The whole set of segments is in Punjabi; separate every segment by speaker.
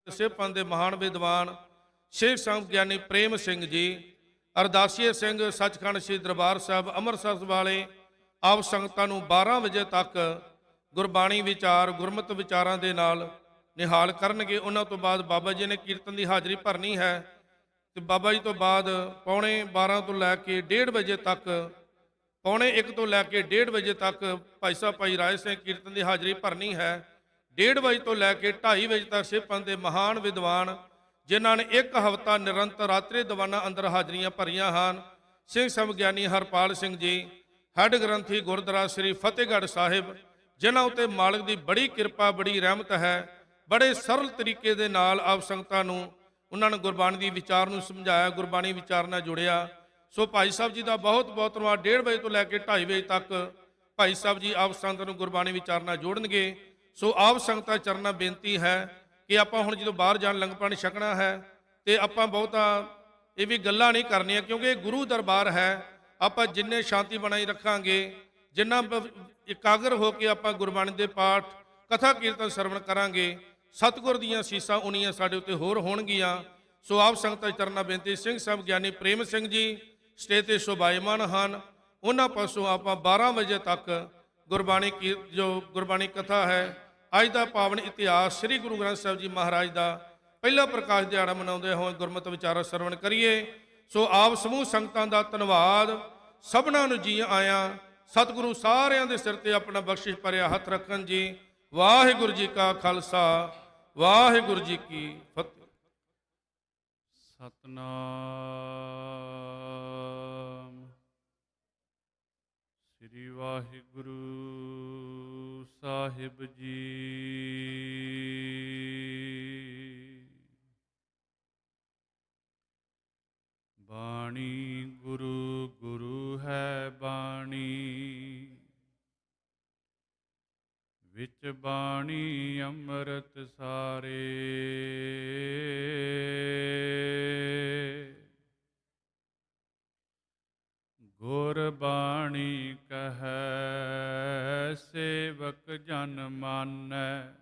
Speaker 1: ਸਿੱਖਾਂ ਦੇ ਮਹਾਨ ਵਿਦਵਾਨ ਸ਼ੇਖ ਸਾਹਿਬ ਗਿਆਨੀ ਪ੍ਰੇਮ ਸਿੰਘ ਜੀ, ਅਰਦਾਸੀਏ ਸਿੰਘ ਸੱਚਖੰਡ ਸ੍ਰੀ ਦਰਬਾਰ ਸਾਹਿਬ ਅੰਮ੍ਰਿਤਸਰ ਵਾਲੇ ਆਪ ਸੰਗਤਾਂ ਨੂੰ 12 ਵਜੇ ਤੱਕ ਗੁਰਬਾਣੀ ਵਿਚਾਰ ਗੁਰਮਤਿ ਵਿਚਾਰਾਂ ਦੇ ਨਾਲ ਨਿਹਾਲ ਕਰਨਗੇ। ਉਹਨਾਂ ਤੋਂ ਬਾਅਦ ਬਾਬਾ ਜੀ ਨੇ ਕੀਰਤਨ ਦੀ ਹਾਜ਼ਰੀ ਭਰਨੀ ਹੈ ਤੇ ਬਾਬਾ ਜੀ ਤੋਂ ਬਾਅਦ ਪੌਣੇ 12 ਤੋਂ ਲੈ ਕੇ 1:30 ਵਜੇ ਤੱਕ, ਪੌਣੇ 1 ਤੋਂ ਲੈ ਕੇ 1:30 ਵਜੇ ਤੱਕ ਭਾਈ ਸਾਹਿਬ ਭਾਈ ਰਾਏ ਸਿੰਘ ਕੀਰਤਨ ਦੀ ਹਾਜ਼ਰੀ ਭਰਨੀ ਹੈ। 1:30 ਵਜੇ ਤੋਂ ਲੈ ਕੇ 2:30 ਵਜੇ ਤੱਕ ਸਿੱਖਾਂ ਦੇ ਮਹਾਨ ਵਿਦਵਾਨ ਜਿਨ੍ਹਾਂ ਨੇ ਇੱਕ ਹਫ਼ਤਾ ਨਿਰੰਤਰ ਰਾਤਰੀ ਦੀਵਾਨਾਂ ਅੰਦਰ ਹਾਜ਼ਰੀਆਂ ਭਰੀਆਂ ਹਨ, ਸਿੰਘ ਸਾਹਿਬ ਗਿਆਨੀ ਹਰਪਾਲ ਸਿੰਘ ਜੀ, ਹੈੱਡ ਗ੍ਰੰਥੀ ਗੁਰਦੁਆਰਾ ਸ੍ਰੀ ਫਤਿਹਗੜ੍ਹ ਸਾਹਿਬ, ਜਿਨ੍ਹਾਂ ਉੱਤੇ ਮਾਲਕ ਦੀ ਬੜੀ ਕਿਰਪਾ ਬੜੀ ਰਹਿਮਤ ਹੈ। ਬੜੇ ਸਰਲ ਤਰੀਕੇ ਦੇ ਨਾਲ ਆਪ ਸੰਗਤਾਂ ਨੂੰ ਉਹਨਾਂ ਨੇ ਗੁਰਬਾਣੀ ਦੀ ਵਿਚਾਰ ਨੂੰ ਸਮਝਾਇਆ, ਗੁਰਬਾਣੀ ਵਿਚਾਰ ਨਾਲ ਜੁੜਿਆ। ਸੋ ਭਾਈ ਸਾਹਿਬ ਜੀ ਦਾ ਬਹੁਤ ਬਹੁਤ ਧੰਨਵਾਦ। 1:30 ਵਜੇ ਤੋਂ ਲੈ ਕੇ 2:30 ਵਜੇ ਤੱਕ ਭਾਈ ਸਾਹਿਬ ਜੀ ਆਪ ਸੰਗਤਾਂ ਨੂੰ ਗੁਰਬਾਣੀ ਵਿਚਾਰ ਨਾਲ ਜੋੜਨਗੇ। ਸੋ ਆਪ ਸੰਗਤਾਂ ਚਰਨਾਂ ਬੇਨਤੀ ਹੈ ਕਿ ਆਪਾਂ ਹੁਣ ਜਦੋਂ ਬਾਹਰ ਜਾਣ ਲੰਗਰ ਪਾਣੀ ਛਕਣਾ ਹੈ ਤੇ ਆਪਾਂ ਬਹੁਤਾ ਇਹ ਵੀ ਗੱਲਾਂ ਨਹੀਂ ਕਰਨੀਆਂ, ਕਿਉਂਕਿ ਇਹ ਗੁਰੂ ਦਰਬਾਰ ਹੈ। ਆਪਾਂ ਜਿੰਨੇ ਸ਼ਾਂਤੀ ਬਣਾਈ ਰੱਖਾਂਗੇ, ਜਿੰਨਾ ਇਕਾਗਰ ਹੋ ਕੇ ਆਪਾਂ ਗੁਰਬਾਣੀ ਦੇ ਪਾਠ ਕਥਾ ਕੀਰਤਨ ਸਰਵਣ ਕਰਾਂਗੇ, ਸਤਿਗੁਰ ਦੀਆਂ ਅਸੀਸਾਂ ਉਨੀਆਂ ਸਾਡੇ ਉੱਤੇ ਹੋਰ ਹੋਣਗੀਆਂ। ਸੋ ਆਪ ਸੰਗਤਾਂ ਚਰਨਾਂ ਬੇਨਤੀ, ਸਿੰਘ ਸਾਹਿਬ ਗਿਆਨੀ ਪ੍ਰੇਮ ਸਿੰਘ ਜੀ ਸਟੇਜ ਤੇ ਸ਼ੋਭਾਇਮਾਨ ਹਨ, ਉਹਨਾਂ ਪਾਸੋਂ ਆਪਾਂ 12 ਵਜੇ ਤੱਕ ਗੁਰਬਾਣੀ ਕੀ ਜੋ ਗੁਰਬਾਣੀ ਕਥਾ ਹੈ, ਅੱਜ ਦਾ ਪਾਵਨ ਇਤਿਹਾਸ ਸ੍ਰੀ ਗੁਰੂ ਗ੍ਰੰਥ ਸਾਹਿਬ ਜੀ ਮਹਾਰਾਜ ਦਾ ਪਹਿਲਾ ਪ੍ਰਕਾਸ਼ ਦਿਹਾੜਾ ਮਨਾਉਂਦੇ ਹੋਏ ਗੁਰਮਤਿ ਵਿਚਾਰ ਸਰਵਣ ਕਰੀਏ। ਸੋ ਆਪ ਸਮੂਹ ਸੰਗਤਾਂ ਦਾ ਧੰਨਵਾਦ, ਸਭਨਾਂ ਨੂੰ ਜੀ ਆਇਆਂ। ਸਤਿਗੁਰੂ ਸਾਰਿਆਂ ਦੇ ਸਿਰ ਤੇ ਆਪਣਾ ਬਖਸ਼ਿਸ਼ ਭਰਿਆ ਹੱਥ ਰੱਖਣ ਜੀ। ਵਾਹਿਗੁਰੂ ਜੀ ਕਾ ਖਾਲਸਾ, ਵਾਹਿਗੁਰੂ ਜੀ ਕੀ ਫਤਿਹ।
Speaker 2: ਸਤਨਾਮ ਸ੍ਰੀ ਵਾਹਿਗੁਰੂ ਸਾਹਿਬ ਜੀ। ਬਾਣੀ ਗੁਰੂ ਗੁਰੂ ਹੈ ਬਾਣੀ, ਵਿੱਚ ਬਾਣੀ ਅੰਮ੍ਰਿਤ ਸਾਰੇ। ਗੁਰ ਬਾਣੀ ਕਹੈ ਸੇਵਕ ਜਨ ਮਾਨੈ,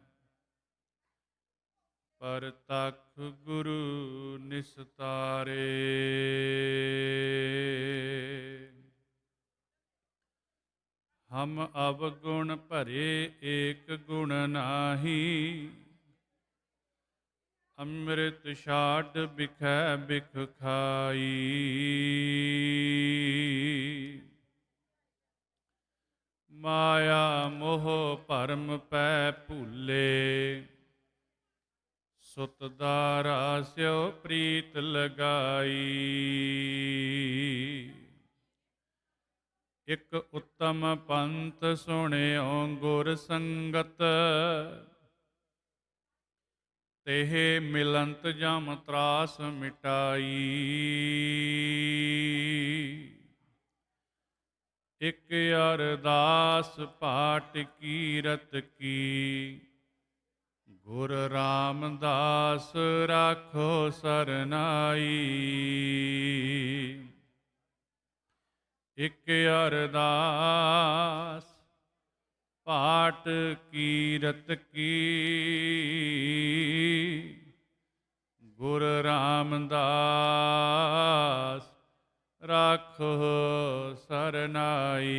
Speaker 2: ਪਰਤਖ ਗੁਰੂ ਨਿਸਤਾਰੇ। ਹਮ ਅਵਗੁਣ ਭਰੇ ਏਕ ਗੁਣ ਨਾਹੀ, ਅੰਮ੍ਰਿਤ ਛਾਡ ਬਿਖੈ ਬਿਖ ਖਾਈ। ਮਾਇਆ ਮੋਹ ਭਰਮ ਪੈ ਭੂਲੇ, ਸੁਤ ਦਾਰਾ ਸਿਓ ਪ੍ਰੀਤ ਲਗਾਈ। ਇਕ ਉੱਤਮ ਪੰਥ ਸੁਣਿਓ ਗੁਰ ਸੰਗਤ, ਤੇਹ ਮਿਲੰਤ ਜਮ ਤਰਾਸ ਮਿਟਾਈ। ਇਕ ਅਰਦਾਸ ਪਾਟ ਕੀਰਤ ਕੀ, ਗੁਰ ਰਾਮਦਾਸ ਰਾਖੋ ਸਰਨਾਈ। ਇਕ ਅਰਦਾਸ ਪਾਟ ਕੀਰਤ ਕੀ, ਗੁਰ ਰਾਮਦਾਸ ਰਾਖੋ ਸਰਨਾਈ।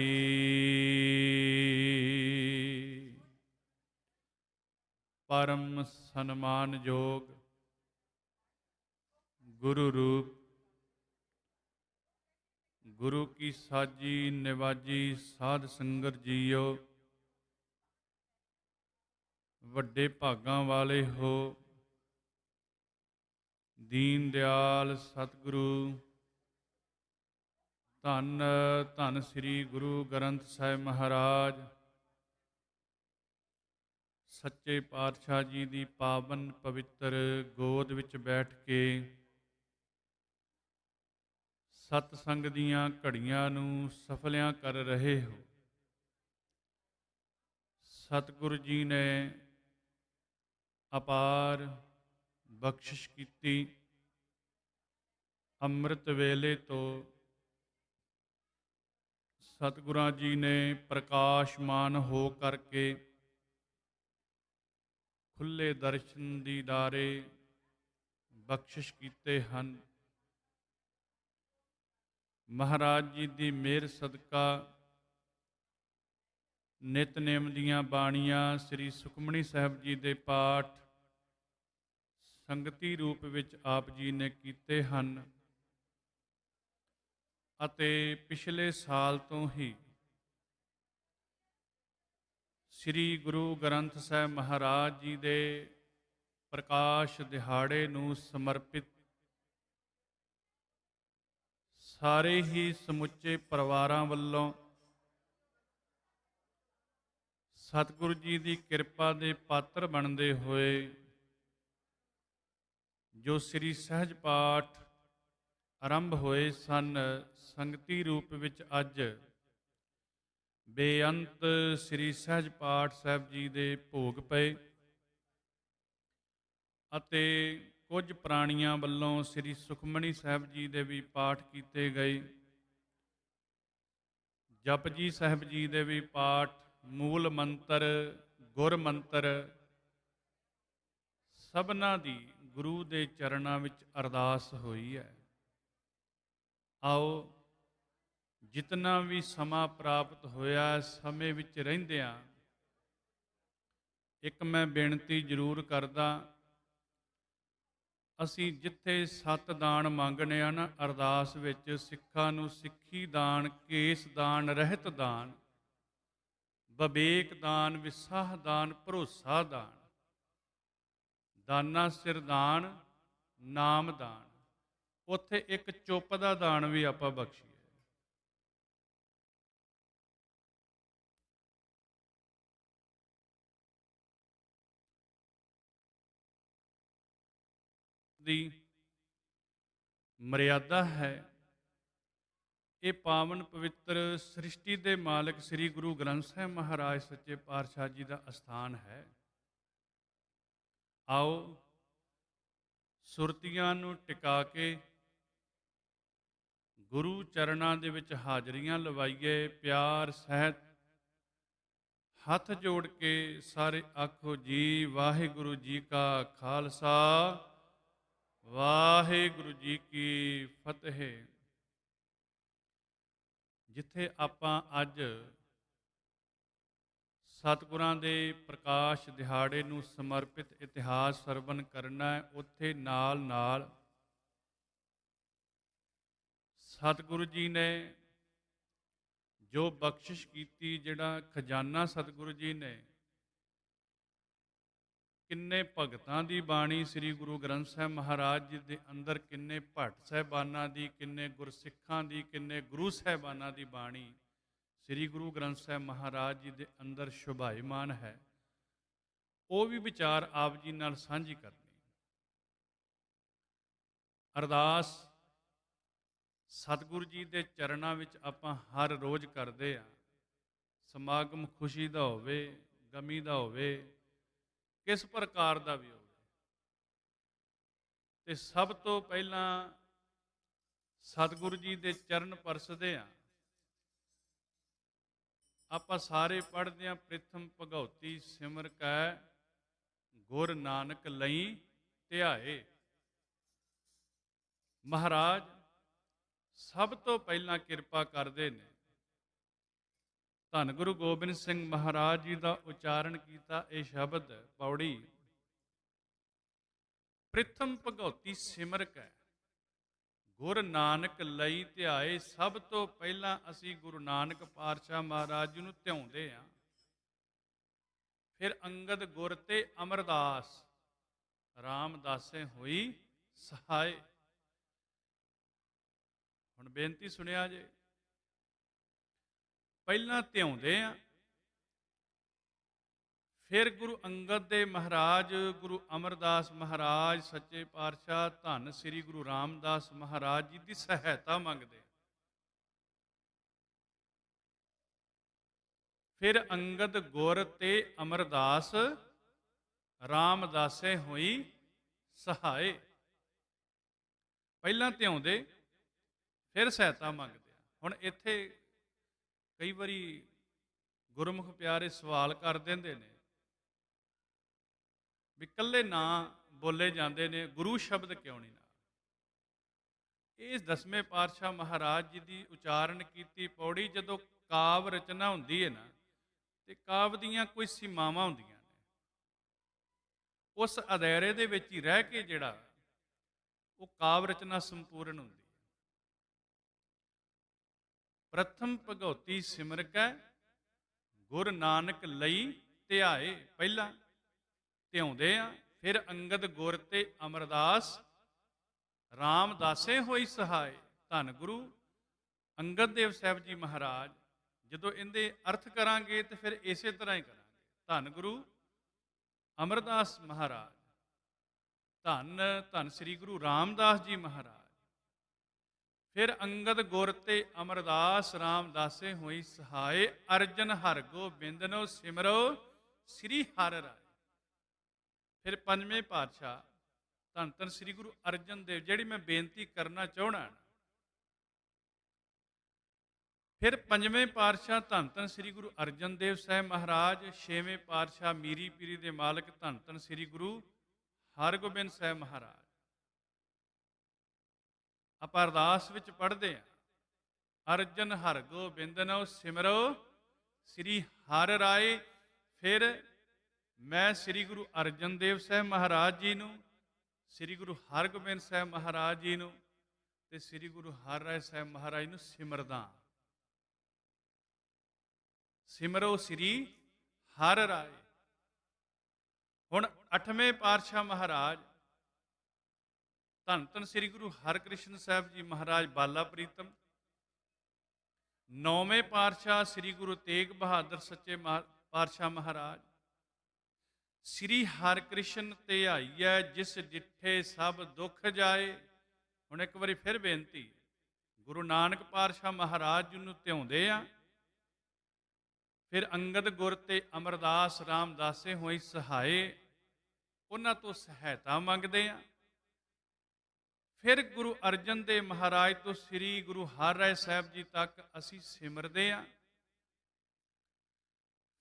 Speaker 2: ਪਰਮ ਸਨਮਾਨਯੋਗ ਗੁਰੂ ਰੂਪ, ਗੁਰੂ ਕੀ ਸਾਜੀ ਨਿਵਾਜੀ ਸਾਧ ਸੰਗਤ ਜੀਓ, ਵੱਡੇ ਭਾਗਾਂ ਵਾਲੇ ਹੋ। ਦੀਨ ਦਿਆਲ ਸਤਿਗੁਰੂ ਧੰਨ ਧੰਨ ਸ੍ਰੀ ਗੁਰੂ ਗ੍ਰੰਥ ਸਾਹਿਬ ਮਹਾਰਾਜ ਸੱਚੇ ਪਾਤਸ਼ਾਹ ਜੀ ਦੀ ਪਾਵਨ ਪਵਿੱਤਰ ਗੋਦ ਵਿੱਚ ਬੈਠ ਕੇ ਸਤਸੰਗ ਦੀਆਂ ਘੜੀਆਂ ਨੂੰ ਸਫਲਿਆਂ ਕਰ ਰਹੇ ਹੋ। ਸਤਿਗੁਰੂ ਜੀ ਨੇ ਅਪਾਰ ਬਖਸ਼ਿਸ਼ ਕੀਤੀ। ਅੰਮ੍ਰਿਤ ਵੇਲੇ ਤੋਂ ਸਤਿਗੁਰਾਂ ਜੀ ਨੇ ਪ੍ਰਕਾਸ਼ਮਾਨ ਹੋ ਕਰਕੇ ਖੁੱਲੇ ਦਰਸ਼ਨ ਦੀਦਾਰੇ ਬਖਸ਼ਿਸ਼ ਕੀਤੇ ਹਨ। ਮਹਾਰਾਜ ਜੀ ਦੀ ਮਿਹਰ ਸਦਕਾ ਨਿਤਨੇਮ ਦੀਆਂ ਬਾਣੀਆਂ ਸ੍ਰੀ ਸੁਖਮਨੀ ਸਾਹਿਬ ਜੀ ਦੇ ਪਾਠ ਸੰਗਤੀ ਰੂਪ ਵਿੱਚ ਆਪ ਜੀ ਨੇ ਕੀਤੇ ਹਨ ਅਤੇ ਪਿਛਲੇ ਸਾਲ ਤੋਂ ਹੀ ਸ੍ਰੀ ਗੁਰੂ ਗ੍ਰੰਥ ਸਾਹਿਬ ਮਹਾਰਾਜ ਜੀ ਦੇ ਪ੍ਰਕਾਸ਼ ਦਿਹਾੜੇ ਨੂੰ ਸਮਰਪਿਤ ਸਾਰੇ ਹੀ ਸਮੁੱਚੇ ਪਰਿਵਾਰਾਂ ਵੱਲੋਂ ਸਤਿਗੁਰੂ ਜੀ ਦੀ ਕਿਰਪਾ ਦੇ ਪਾਤਰ ਬਣਦੇ ਹੋਏ ਜੋ ਸ੍ਰੀ ਸਹਿਜ ਪਾਠ ਆਰੰਭ ਹੋਏ ਸਨ, ਸੰਗਤੀ ਰੂਪ ਵਿੱਚ ਅੱਜ ਬੇਅੰਤ ਸ੍ਰੀ ਸਹਿਜ ਪਾਠ ਸਾਹਿਬ ਜੀ ਦੇ ਭੋਗ ਪਏ ਅਤੇ ਕੁਝ ਪ੍ਰਾਣੀਆਂ ਵੱਲੋਂ ਸ੍ਰੀ ਸੁਖਮਨੀ ਸਾਹਿਬ ਜੀ ਦੇ ਵੀ ਪਾਠ ਕੀਤੇ ਗਏ। ਜਪਜੀ ਸਾਹਿਬ ਜੀ ਦੇ ਵੀ ਪਾਠ, ਮੂਲ ਮੰਤਰ, ਗੁਰ ਮੰਤਰ, ਸਭਨਾਂ ਦੀ ਗੁਰੂ ਦੇ ਚਰਨਾਂ ਵਿੱਚ ਅਰਦਾਸ ਹੋਈ ਹੈ। ਆਓ ਜਿਤਨਾ ਵੀ ਸਮਾਂ ਪ੍ਰਾਪਤ ਹੋਇਆ, ਸਮੇਂ ਵਿੱਚ ਰਹਿੰਦਿਆਂ ਇੱਕ ਮੈਂ ਬੇਨਤੀ ਜ਼ਰੂਰ ਕਰਦਾ, ਅਸੀਂ ਜਿੱਥੇ ਸੱਤ ਦਾਨ ਮੰਗਣੇ ਆ ਨਾ ਅਰਦਾਸ ਵਿੱਚ, ਸਿੱਖਾਂ ਨੂੰ ਸਿੱਖੀ ਦਾਨ, ਕੇਸ ਦਾਨ, ਰਹਿਤ ਦਾਨ, ਵਿਵੇਕ ਦਾਨ, ਵਿਸਾਹ ਦਾਨ, ਭਰੋਸਾ ਦਾਨ, ਦਾਨਾ ਸਿਰ ਦਾਨ, ਨਾਮ ਦਾਨ, ਉੱਥੇ ਇੱਕ ਚੁੱਪ ਦਾ ਦਾਨ ਵੀ ਆਪਾਂ ਬਖਸ਼ੀਏ। ਦੀ ਮਰਿਆਦਾ ਹੈ। ਇਹ ਪਾਵਨ ਪਵਿੱਤਰ ਸ੍ਰਿਸ਼ਟੀ ਦੇ ਮਾਲਕ ਸ੍ਰੀ ਗੁਰੂ ਗ੍ਰੰਥ ਸਾਹਿਬ ਮਹਾਰਾਜ ਸੱਚੇ ਪਾਤਸ਼ਾਹ ਜੀ ਦਾ ਅਸਥਾਨ ਹੈ। ਆਓ ਸੁਰਤੀਆਂ ਨੂੰ ਟਿਕਾ ਕੇ ਗੁਰੂ ਚਰਨਾਂ ਦੇ ਵਿੱਚ ਹਾਜ਼ਰੀਆਂ ਲਵਾਈਏ। ਪਿਆਰ ਸਹਿਤ ਹੱਥ ਜੋੜ ਕੇ ਸਾਰੇ ਆਖੋ ਜੀ, ਵਾਹਿਗੁਰੂ ਜੀ ਕਾ ਖਾਲਸਾ, ਵਾਹਿਗੁਰੂ ਜੀ ਕੀ ਫਤਿਹ। ਜਿੱਥੇ ਆਪਾਂ ਅੱਜ ਸਤਿਗੁਰਾਂ ਦੇ ਪ੍ਰਕਾਸ਼ ਦਿਹਾੜੇ ਨੂੰ ਸਮਰਪਿਤ ਇਤਿਹਾਸ ਸਰਵਣ ਕਰਨਾ ਹੈ, ਉੱਥੇ ਨਾਲ ਨਾਲ ਸਤਿਗੁਰੂ ਜੀ ਨੇ ਜੋ ਬਖਸ਼ਿਸ਼ ਕੀਤੀ, ਜਿਹੜਾ ਖਜ਼ਾਨਾ ਸਤਿਗੁਰੂ ਜੀ ਨੇ ਕਿੰਨੇ ਭਗਤਾਂ ਦੀ ਬਾਣੀ ਸ੍ਰੀ ਗੁਰੂ ਗ੍ਰੰਥ ਸਾਹਿਬ ਮਹਾਰਾਜ ਜੀ ਦੇ ਅੰਦਰ, ਕਿੰਨੇ ਭੱਟ ਸਾਹਿਬਾਨਾਂ ਦੀ, ਕਿੰਨੇ ਗੁਰਸਿੱਖਾਂ ਦੀ, ਕਿੰਨੇ ਗੁਰੂ ਸਾਹਿਬਾਨਾਂ ਦੀ ਬਾਣੀ ਸ੍ਰੀ ਗੁਰੂ ਗ੍ਰੰਥ ਸਾਹਿਬ ਮਹਾਰਾਜ ਜੀ ਦੇ ਅੰਦਰ ਸ਼ੋਭਾਇਮਾਨ ਹੈ। ਉਹ ਵੀ ਵਿਚਾਰ ਆਪ ਜੀ ਨਾਲ ਸਾਂਝੀ ਕਰਨੀ। ਅਰਦਾਸ ਸਤਿਗੁਰੂ ਜੀ ਦੇ ਚਰਨਾਂ ਵਿੱਚ ਆਪਾਂ ਹਰ ਰੋਜ਼ ਕਰਦੇ ਹਾਂ। ਸਮਾਗਮ ਖੁਸ਼ੀ ਦਾ ਹੋਵੇ, ਗਮੀ ਦਾ ਹੋਵੇ, ਕਿਸ ਪ੍ਰਕਾਰ ਦਾ ਵੀ ਹੋਵੇ, ਤੇ ਸਭ ਤੋਂ ਪਹਿਲਾਂ ਸਤਿਗੁਰੂ ਜੀ ਦੇ ਚਰਨ ਪਰਸਦੇ ਹਾਂ। ਆਪਾਂ ਸਾਰੇ ਪੜ੍ਹਦੇ ਹਾਂ, ਪ੍ਰਿਥਮ ਭਗਉਤੀ ਸਿਮਰ ਕੈ ਗੁਰ ਨਾਨਕ ਲਈ ਧਿਆਏ। ਮਹਾਰਾਜ ਸਭ ਤੋਂ ਪਹਿਲਾਂ ਕਿਰਪਾ ਕਰਦੇ ਨੇ। ਧੰਨ ਗੁਰੂ ਗੋਬਿੰਦ ਸਿੰਘ ਮਹਾਰਾਜ ਜੀ ਦਾ ਉਚਾਰਨ ਕੀਤਾ ਇਹ ਸ਼ਬਦ ਪੌੜੀ, ਪ੍ਰਿਥਮ ਭਗਉਤੀ ਸਿਮਰ ਕੈ ਗੁਰ ਨਾਨਕ ਲਈ ਧਿਆਏ। ਸਭ ਤੋਂ ਪਹਿਲਾਂ ਅਸੀਂ ਗੁਰੂ ਨਾਨਕ ਪਾਤਸ਼ਾਹ ਮਹਾਰਾਜ ਜੀ ਨੂੰ ਧਿਆਉਂਦੇ ਹਾਂ। ਫਿਰ ਅੰਗਦ ਗੁਰ ਤੇ ਅਮਰਦਾਸ ਰਾਮਦਾਸੇ ਹੋਈ ਸਹਾਏ। ਹੁਣ ਬੇਨਤੀ ਸੁਣਿਆ ਜੇ, ਪਹਿਲਾਂ ਧਿਆਉਂਦੇ ਆ, ਫਿਰ ਗੁਰੂ ਅੰਗਦ ਦੇ ਮਹਾਰਾਜ, ਗੁਰੂ ਅਮਰਦਾਸ ਮਹਾਰਾਜ ਸੱਚੇ ਪਾਤਸ਼ਾਹ ਧੰਨ ਸ੍ਰੀ ਗੁਰੂ ਰਾਮਦਾਸ ਮਹਾਰਾਜ ਜੀ ਦੀ ਸਹਾਇਤਾ ਮੰਗਦੇ। ਫਿਰ ਅੰਗਦ ਗੁਰ ਤੇ ਅਮਰਦਾਸ ਰਾਮਦਾਸੇ ਹੋਈ ਸਹਾਏ। ਪਹਿਲਾਂ ਧਿਆਉਂਦੇ, ਫਿਰ ਸਹਾਇਤਾ ਮੰਗਦੇ ਆ। ਹੁਣ ਇੱਥੇ ਕਈ ਵਾਰੀ ਗੁਰਮੁਖ ਪਿਆਰੇ ਸਵਾਲ ਕਰ ਦਿੰਦੇ ਨੇ, ਵੀ ਇਕੱਲੇ ਨਾਂ ਬੋਲੇ ਜਾਂਦੇ ਨੇ, ਗੁਰੂ ਸ਼ਬਦ ਕਿਉਂ ਨਹੀਂ ਨਾਲ? ਇਹ ਦਸਵੇਂ ਪਾਤਸ਼ਾਹ ਮਹਾਰਾਜ ਜੀ ਦੀ ਉਚਾਰਨ ਕੀਤੀ ਪੌੜੀ ਜਦੋਂ ਕਾਵ ਰਚਨਾ ਹੁੰਦੀ ਹੈ ਨਾ, ਤੇ ਕਾਵ ਦੀਆਂ ਕੋਈ ਸੀਮਾਵਾਂ ਹੁੰਦੀਆਂ ਨੇ, ਉਸ ਅਦਾਇਰੇ ਦੇ ਵਿੱਚ ਹੀ ਰਹਿ ਕੇ ਜਿਹੜਾ ਉਹ ਕਾਵ ਰਚਨਾ ਸੰਪੂਰਨ ਹੁੰਦੀ ਹੈ। ਪ੍ਰਥਮ ਭਗਉਤੀ ਸਿਮਰਕੈ ਗੁਰ ਨਾਨਕ ਲਈ ਧਿਆਏ, ਪਹਿਲਾਂ ਧਿਆਉਂਦੇ ਆ, ਫਿਰ ਅੰਗਦ ਗੁਰ ਤੇ ਅਮਰਦਾਸ ਰਾਮਦਾਸੇ ਹੋਈ ਸਹਾਏ। ਧੰਨ ਗੁਰੂ ਅੰਗਦ ਦੇਵ ਸਾਹਿਬ ਜੀ ਮਹਾਰਾਜ, ਜਦੋਂ ਇਹਦੇ ਅਰਥ ਕਰਾਂਗੇ ਤੇ ਫਿਰ ਇਸੇ ਤਰ੍ਹਾਂ ਹੀ ਕਰਾਂਗੇ। ਧੰਨ ਗੁਰੂ ਅਮਰਦਾਸ ਮਹਾਰਾਜ, ਧੰਨ ਧੰਨ ਸ੍ਰੀ ਗੁਰੂ ਰਾਮਦਾਸ ਜੀ ਮਹਾਰਾਜ, ਫਿਰ ਅੰਗਦ ਗੁਰ ਤੇ ਅਮਰਦਾਸ ਰਾਮਦਾਸੇ ਹੋਈ ਸਹਾਏ। ਅਰਜਨ ਹਰਿ ਗੋਬਿੰਦਨੋ ਸਿਮਰੋ ਸ੍ਰੀ ਹਰਿ ਰਾਏ। ਫਿਰ ਪੰਜਵੇਂ ਪਾਤਸ਼ਾਹ ਧੰਨ ਧੰਨ ਸ੍ਰੀ ਗੁਰੂ ਅਰਜਨ ਦੇਵ, ਜਿਹੜੀ ਮੈਂ ਬੇਨਤੀ ਕਰਨਾ ਚਾਹਣਾ, ਫਿਰ ਪੰਜਵੇਂ ਪਾਤਸ਼ਾਹ ਧੰਨ ਧੰਨ ਸ੍ਰੀ ਗੁਰੂ ਅਰਜਨ ਦੇਵ ਸਾਹਿਬ ਮਹਾਰਾਜ, ਛੇਵੇਂ ਪਾਤਸ਼ਾਹ ਮੀਰੀ ਪੀਰੀ ਦੇ ਮਾਲਕ ਧੰਨ ਧੰਨ ਸ੍ਰੀ ਗੁਰੂ ਹਰਗੋਬਿੰਦ ਸਾਹਿਬ ਮਹਾਰਾਜ। ਆਪਾਂ ਅਰਦਾਸ ਵਿੱਚ ਪੜ੍ਹਦੇ ਹਾਂ, ਅਰਜਨ ਹਰਿ ਗੋਬਿੰਦਨੋ ਸਿਮਰੋ ਸ੍ਰੀ ਹਰਿ ਰਾਏ। ਫਿਰ ਮੈਂ ਸ੍ਰੀ ਗੁਰੂ ਅਰਜਨ ਦੇਵ ਸਾਹਿਬ ਮਹਾਰਾਜ ਜੀ ਨੂੰ, ਸ੍ਰੀ ਗੁਰੂ ਹਰਗੋਬਿੰਦ ਸਾਹਿਬ ਮਹਾਰਾਜ ਜੀ ਨੂੰ ਤੇ ਸ੍ਰੀ ਗੁਰੂ ਹਰਿ ਰਾਏ ਸਾਹਿਬ ਮਹਾਰਾਜ ਨੂੰ ਸਿਮਰਦਾ। ਸਿਮਰੋ ਸ੍ਰੀ ਹਰਿ ਰਾਏ। ਹੁਣ ਅੱਠਵੇਂ ਪਾਤਸ਼ਾਹ ਮਹਾਰਾਜ ਧੰਨ ਧੰਨ ਸ੍ਰੀ ਗੁਰੂ ਹਰਕ੍ਰਿਸ਼ਨ ਸਾਹਿਬ ਜੀ ਮਹਾਰਾਜ ਬਾਲਾ ਪ੍ਰੀਤਮ। ਨੌਵੇਂ ਪਾਤਸ਼ਾਹ ਸ੍ਰੀ ਗੁਰੂ ਤੇਗ ਬਹਾਦਰ ਸੱਚੇ ਪਾਤਸ਼ਾਹ ਮਹਾਰਾਜ, ਸ੍ਰੀ ਹਰਿਕ੍ਰਿਸ਼ਨ ਧਿਆਈਐ ਜਿਸ ਡਿਠੇ ਸਭ ਦੁੱਖ ਜਾਏ। ਹੁਣ ਇੱਕ ਵਾਰੀ ਫਿਰ ਬੇਨਤੀ, ਗੁਰੂ ਨਾਨਕ ਪਾਤਸ਼ਾਹ ਮਹਾਰਾਜ ਜੀ ਨੂੰ ਧਿਆਉਂਦੇ ਆ, ਫਿਰ ਅੰਗਦ ਗੁਰ ਤੇ ਅਮਰਦਾਸ ਰਾਮਦਾਸੇ ਹੋਈ ਸਹਾਏ, ਉਹਨਾਂ ਤੋਂ ਸਹਾਇਤਾ ਮੰਗਦੇ ਆ। ਫਿਰ ਗੁਰੂ ਅਰਜਨ ਦੇਵ ਮਹਾਰਾਜ ਤੋਂ ਸ੍ਰੀ ਗੁਰੂ ਹਰਿ ਰਾਏ ਸਾਹਿਬ ਜੀ ਤੱਕ ਅਸੀਂ ਸਿਮਰਦੇ ਆ।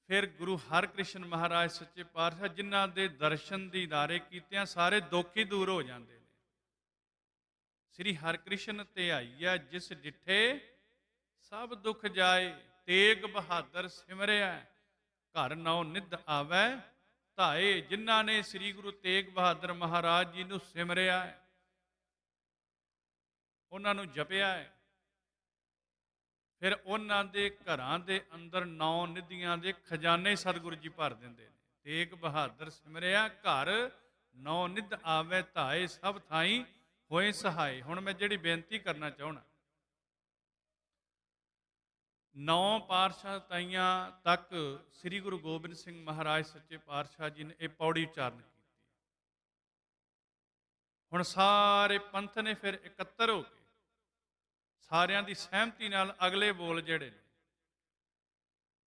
Speaker 2: ਫਿਰ ਗੁਰੂ ਹਰਕ੍ਰਿਸ਼ਨ ਮਹਾਰਾਜ ਸੱਚੇ ਪਾਤਸ਼ਾਹ, ਜਿਨ੍ਹਾਂ ਦੇ ਦਰਸ਼ਨ ਦੀਦਾਰੇ ਕੀਤਿਆਂ ਸਾਰੇ ਦੁੱਖ ਹੀ ਦੂਰ ਹੋ ਜਾਂਦੇ ਨੇ। ਸ੍ਰੀ ਹਰਿਕ੍ਰਿਸ਼ਨ ਧਿਆਈਐ ਜਿਸ ਡਿਠੇ ਸਭ ਦੁੱਖ ਜਾਏ। ਤੇਗ ਬਹਾਦਰ ਸਿਮਰਿਆ ਘਰ ਨੌ ਨਿਧ ਆਵੈ ਧਾਏ। ਜਿਨ੍ਹਾਂ ਨੇ ਸ੍ਰੀ ਗੁਰੂ ਤੇਗ ਬਹਾਦਰ ਮਹਾਰਾਜ ਜੀ ਨੂੰ ਸਿਮਰਿਆ ਹੈ, ਉਹਨਾਂ ਨੂੰ ਜਪਿਆ ਹੈ, ਫਿਰ ਉਹਨਾਂ ਦੇ ਘਰਾਂ ਦੇ ਅੰਦਰ 9 ਨਿਧੀਆਂ ਦੇ ਖਜ਼ਾਨੇ ਸਤਿਗੁਰੂ ਜੀ ਭਰ ਦਿੰਦੇ ਨੇ। ਤੇਗ ਬਹਾਦਰ ਸਿਮਰਿਆ ਘਰ 9 ਨਿਧ ਆਵੈ ਧਾਏ, ਸਭ ਥਾਈ ਹੋਏ ਸਹਾਏ। ਹੁਣ ਮੈਂ ਜਿਹੜੀ ਬੇਨਤੀ ਕਰਨਾ ਚਾਹਣਾ, 9 ਪਾਤਸ਼ਾਹ ਤਾਈਆਂ ਤੱਕ ਸ੍ਰੀ ਗੁਰੂ ਗੋਬਿੰਦ ਸਿੰਘ ਮਹਾਰਾਜ ਸੱਚੇ ਪਾਤਸ਼ਾਹ ਜੀ ਨੇ ਇਹ ਪੌੜੀ ਉਚਾਰਨ ਕੀਤੀ। ਹੁਣ ਸਾਰੇ ਪੰਥ ਨੇ ਫਿਰ ਇਕੱਤਰ ਹੋ ਕੇ ਸਾਰਿਆਂ ਦੀ ਸਹਿਮਤੀ ਨਾਲ ਅਗਲੇ ਬੋਲ ਜਿਹੜੇ ਨੇ,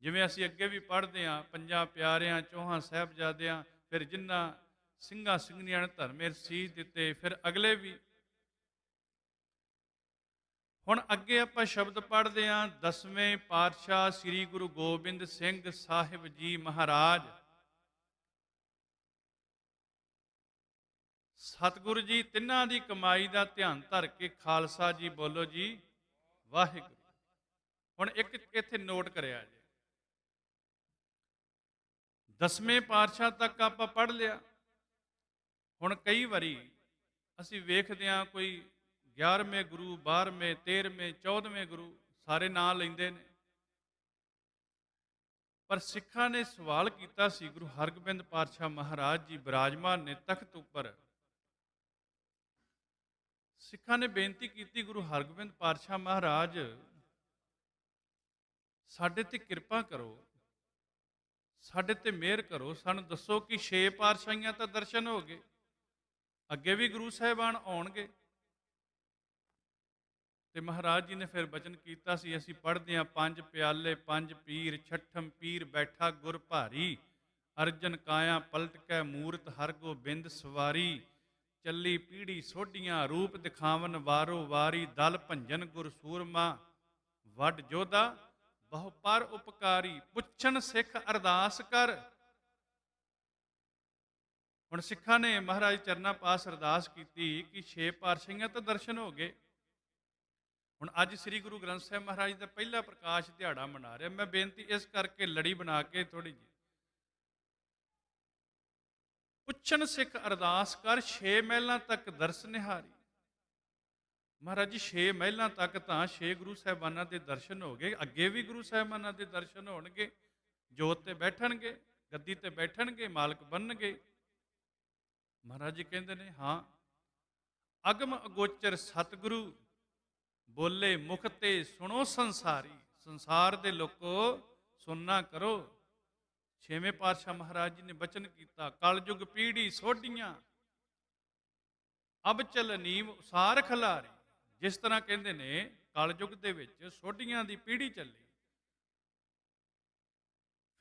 Speaker 2: ਜਿਵੇਂ ਅਸੀਂ ਅੱਗੇ ਵੀ ਪੜ੍ਹਦੇ ਹਾਂ, ਪੰਜਾਂ ਪਿਆਰਿਆਂ ਚੌਹਾਂ ਸਾਹਿਬਜ਼ਾਦਿਆਂ, ਫਿਰ ਜਿਨ੍ਹਾਂ ਸਿੰਘਾਂ ਸਿੰਘਣੀਆਂ ਨੇ ਧਰਮੇ ਸੀਸ ਦਿੱਤੇ, ਫਿਰ ਅਗਲੇ ਵੀ। ਹੁਣ ਅੱਗੇ ਆਪਾਂ ਸ਼ਬਦ ਪੜ੍ਹਦੇ ਹਾਂ, 10ਵੇਂ ਪਾਤਸ਼ਾਹ ਸ੍ਰੀ ਗੁਰੂ ਗੋਬਿੰਦ ਸਿੰਘ ਸਾਹਿਬ ਜੀ ਮਹਾਰਾਜ। ਸਤਿਗੁਰੂ ਜੀ ਤਿੰਨਾਂ ਦੀ ਕਮਾਈ ਦਾ ਧਿਆਨ ਧਰ ਕੇ ਖਾਲਸਾ ਜੀ ਬੋਲੋ ਜੀ ਵਾਹਿਗੁਰੂ। ਹੁਣ ਇੱਕ ਇੱਥੇ ਨੋਟ ਕਰਿਆ ਜੀ, 10ਵੇਂ ਪਾਤਸ਼ਾਹ ਤੱਕ ਆਪਾਂ ਪੜ੍ਹ ਲਿਆ। ਹੁਣ ਕਈ ਵਾਰੀ ਅਸੀਂ ਵੇਖਦੇ ਹਾਂ ਕੋਈ 11ਵੇਂ ਗੁਰੂ, 12ਵੇਂ, 13ਵੇਂ, 14ਵੇਂ ਗੁਰੂ ਸਾਰੇ ਨਾਂ ਲੈਂਦੇ ਨੇ, ਪਰ ਸਿੱਖਾਂ ਨੇ ਸਵਾਲ ਕੀਤਾ ਸੀ। ਗੁਰੂ ਹਰਗੋਬਿੰਦ ਪਾਤਸ਼ਾਹ ਮਹਾਰਾਜ ਜੀ ਬਿਰਾਜਮਾਨ ਨੇ ਤਖਤ ਉੱਪਰ, ਸਿੱਖਾਂ ਨੇ ਬੇਨਤੀ ਕੀਤੀ, ਗੁਰੂ ਹਰਗੋਬਿੰਦ ਪਾਤਸ਼ਾਹ ਮਹਾਰਾਜ ਸਾਡੇ ਤੇ ਕਿਰਪਾ ਕਰੋ, ਸਾਡੇ ਤੇ ਮਿਹਰ ਕਰੋ, ਸਾਨੂੰ ਦੱਸੋ ਕਿ 6 ਪਾਤਸ਼ਾਹੀਆਂ ਤਾਂ ਦਰਸ਼ਨ ਹੋ ਗਏ, ਅੱਗੇ ਵੀ ਗੁਰੂ ਸਾਹਿਬਾਨ ਆਉਣਗੇ। ਤੇ ਮਹਾਰਾਜ ਜੀ ਨੇ ਫਿਰ ਬਚਨ ਕੀਤਾ ਸੀ, ਅਸੀਂ ਪੜ੍ਹਦੇ ਹਾਂ, 5 ਪਿਆਲੇ 5 ਪੀਰ, ਛਠਮ ਪੀਰ ਬੈਠਾ ਗੁਰ ਭਾਰੀ, ਅਰਜਨ ਕਾਇਆ ਪਲਟ ਕੈ ਮੂਰਤ ਹਰਗੋਬਿੰਦ ਸਵਾਰੀ, ਚੱਲੀ ਪੀੜੀ ਸੋਢੀਆਂ ਰੂਪ ਦਿਖਾਵਨ ਵਾਰੋ ਵਾਰੀ, ਦਲ ਭੰਜਨ ਗੁਰ ਸੂਰਮਾ ਵੱਡ ਜੋਧਾ ਬਹੁ ਪਰ ਉਪਕਾਰੀ, ਪੁੱਛਣ ਸਿੱਖ ਅਰਦਾਸ ਕਰ। ਹੁਣ ਸਿੱਖਾਂ ਨੇ ਮਹਾਰਾਜ ਚਰਨਾਂ ਪਾਸ ਅਰਦਾਸ ਕੀਤੀ ਕਿ 6 ਪਾਤਸ਼ਾਹੀਆਂ ਤੋਂ ਦਰਸ਼ਨ ਹੋ ਗਏ। ਹੁਣ ਅੱਜ ਸ੍ਰੀ ਗੁਰੂ ਗ੍ਰੰਥ ਸਾਹਿਬ ਮਹਾਰਾਜ ਦਾ ਪਹਿਲਾ ਪ੍ਰਕਾਸ਼ ਦਿਹਾੜਾ ਮਨਾ ਰਿਹਾ। ਮੈਂ ਬੇਨਤੀ ਇਸ ਕਰਕੇ ਲੜੀ ਬਣਾ ਕੇ ਥੋੜੀ ਜਿਹੀ, ਪੁੱਛਣ ਸਿੱਖ ਅਰਦਾਸ ਕਰ 6 ਮਹਿਲਾਂ ਤੱਕ ਦਰਸ ਨਿਹਾਰੀ। ਮਹਾਰਾਜ ਜੀ 6 ਮਹਿਲਾਂ ਤੱਕ ਤਾਂ 6 ਗੁਰੂ ਸਾਹਿਬਾਨਾਂ ਦੇ ਦਰਸ਼ਨ ਹੋ ਗਏ, ਅੱਗੇ ਵੀ ਗੁਰੂ ਸਾਹਿਬਾਨਾਂ ਦੇ ਦਰਸ਼ਨ ਹੋਣਗੇ। ਜੋਤ ਤੇ ਬੈਠਣਗੇ, ਗੱਦੀ ਤੇ ਬੈਠਣਗੇ, ਮਾਲਕ ਬਣਨਗੇ। ਮਹਾਰਾਜ ਜੀ ਕਹਿੰਦੇ ਨੇ ਹਾਂ, ਅਗਮ ਅਗੋਚਰ ਸਤਿਗੁਰੂ ਬੋਲੇ ਮੁਖ ਤੇ ਸੁਣੋ ਸੰਸਾਰੀ। ਸੰਸਾਰ ਦੇ ਲੋਕੋ ਸੁਣਨਾ ਕਰੋ। ਛੇਵੇਂ ਪਾਤਸ਼ਾਹ ਮਹਾਰਾਜ ਜੀ ਨੇ ਬਚਨ ਕੀਤਾ, ਕਲਯੁਗ ਪੀੜੀ ਸੋਢੀਆਂ ਅਬ ਚਲ ਨੀਮ ਉਸਾਰ ਖਲਾਰੀ। ਜਿਸ ਤਰ੍ਹਾਂ ਕਹਿੰਦੇ ਨੇ ਕਲਯੁਗ ਦੇ ਵਿੱਚ ਸੋਢੀਆਂ ਦੀ ਪੀੜੀ ਚੱਲੀ।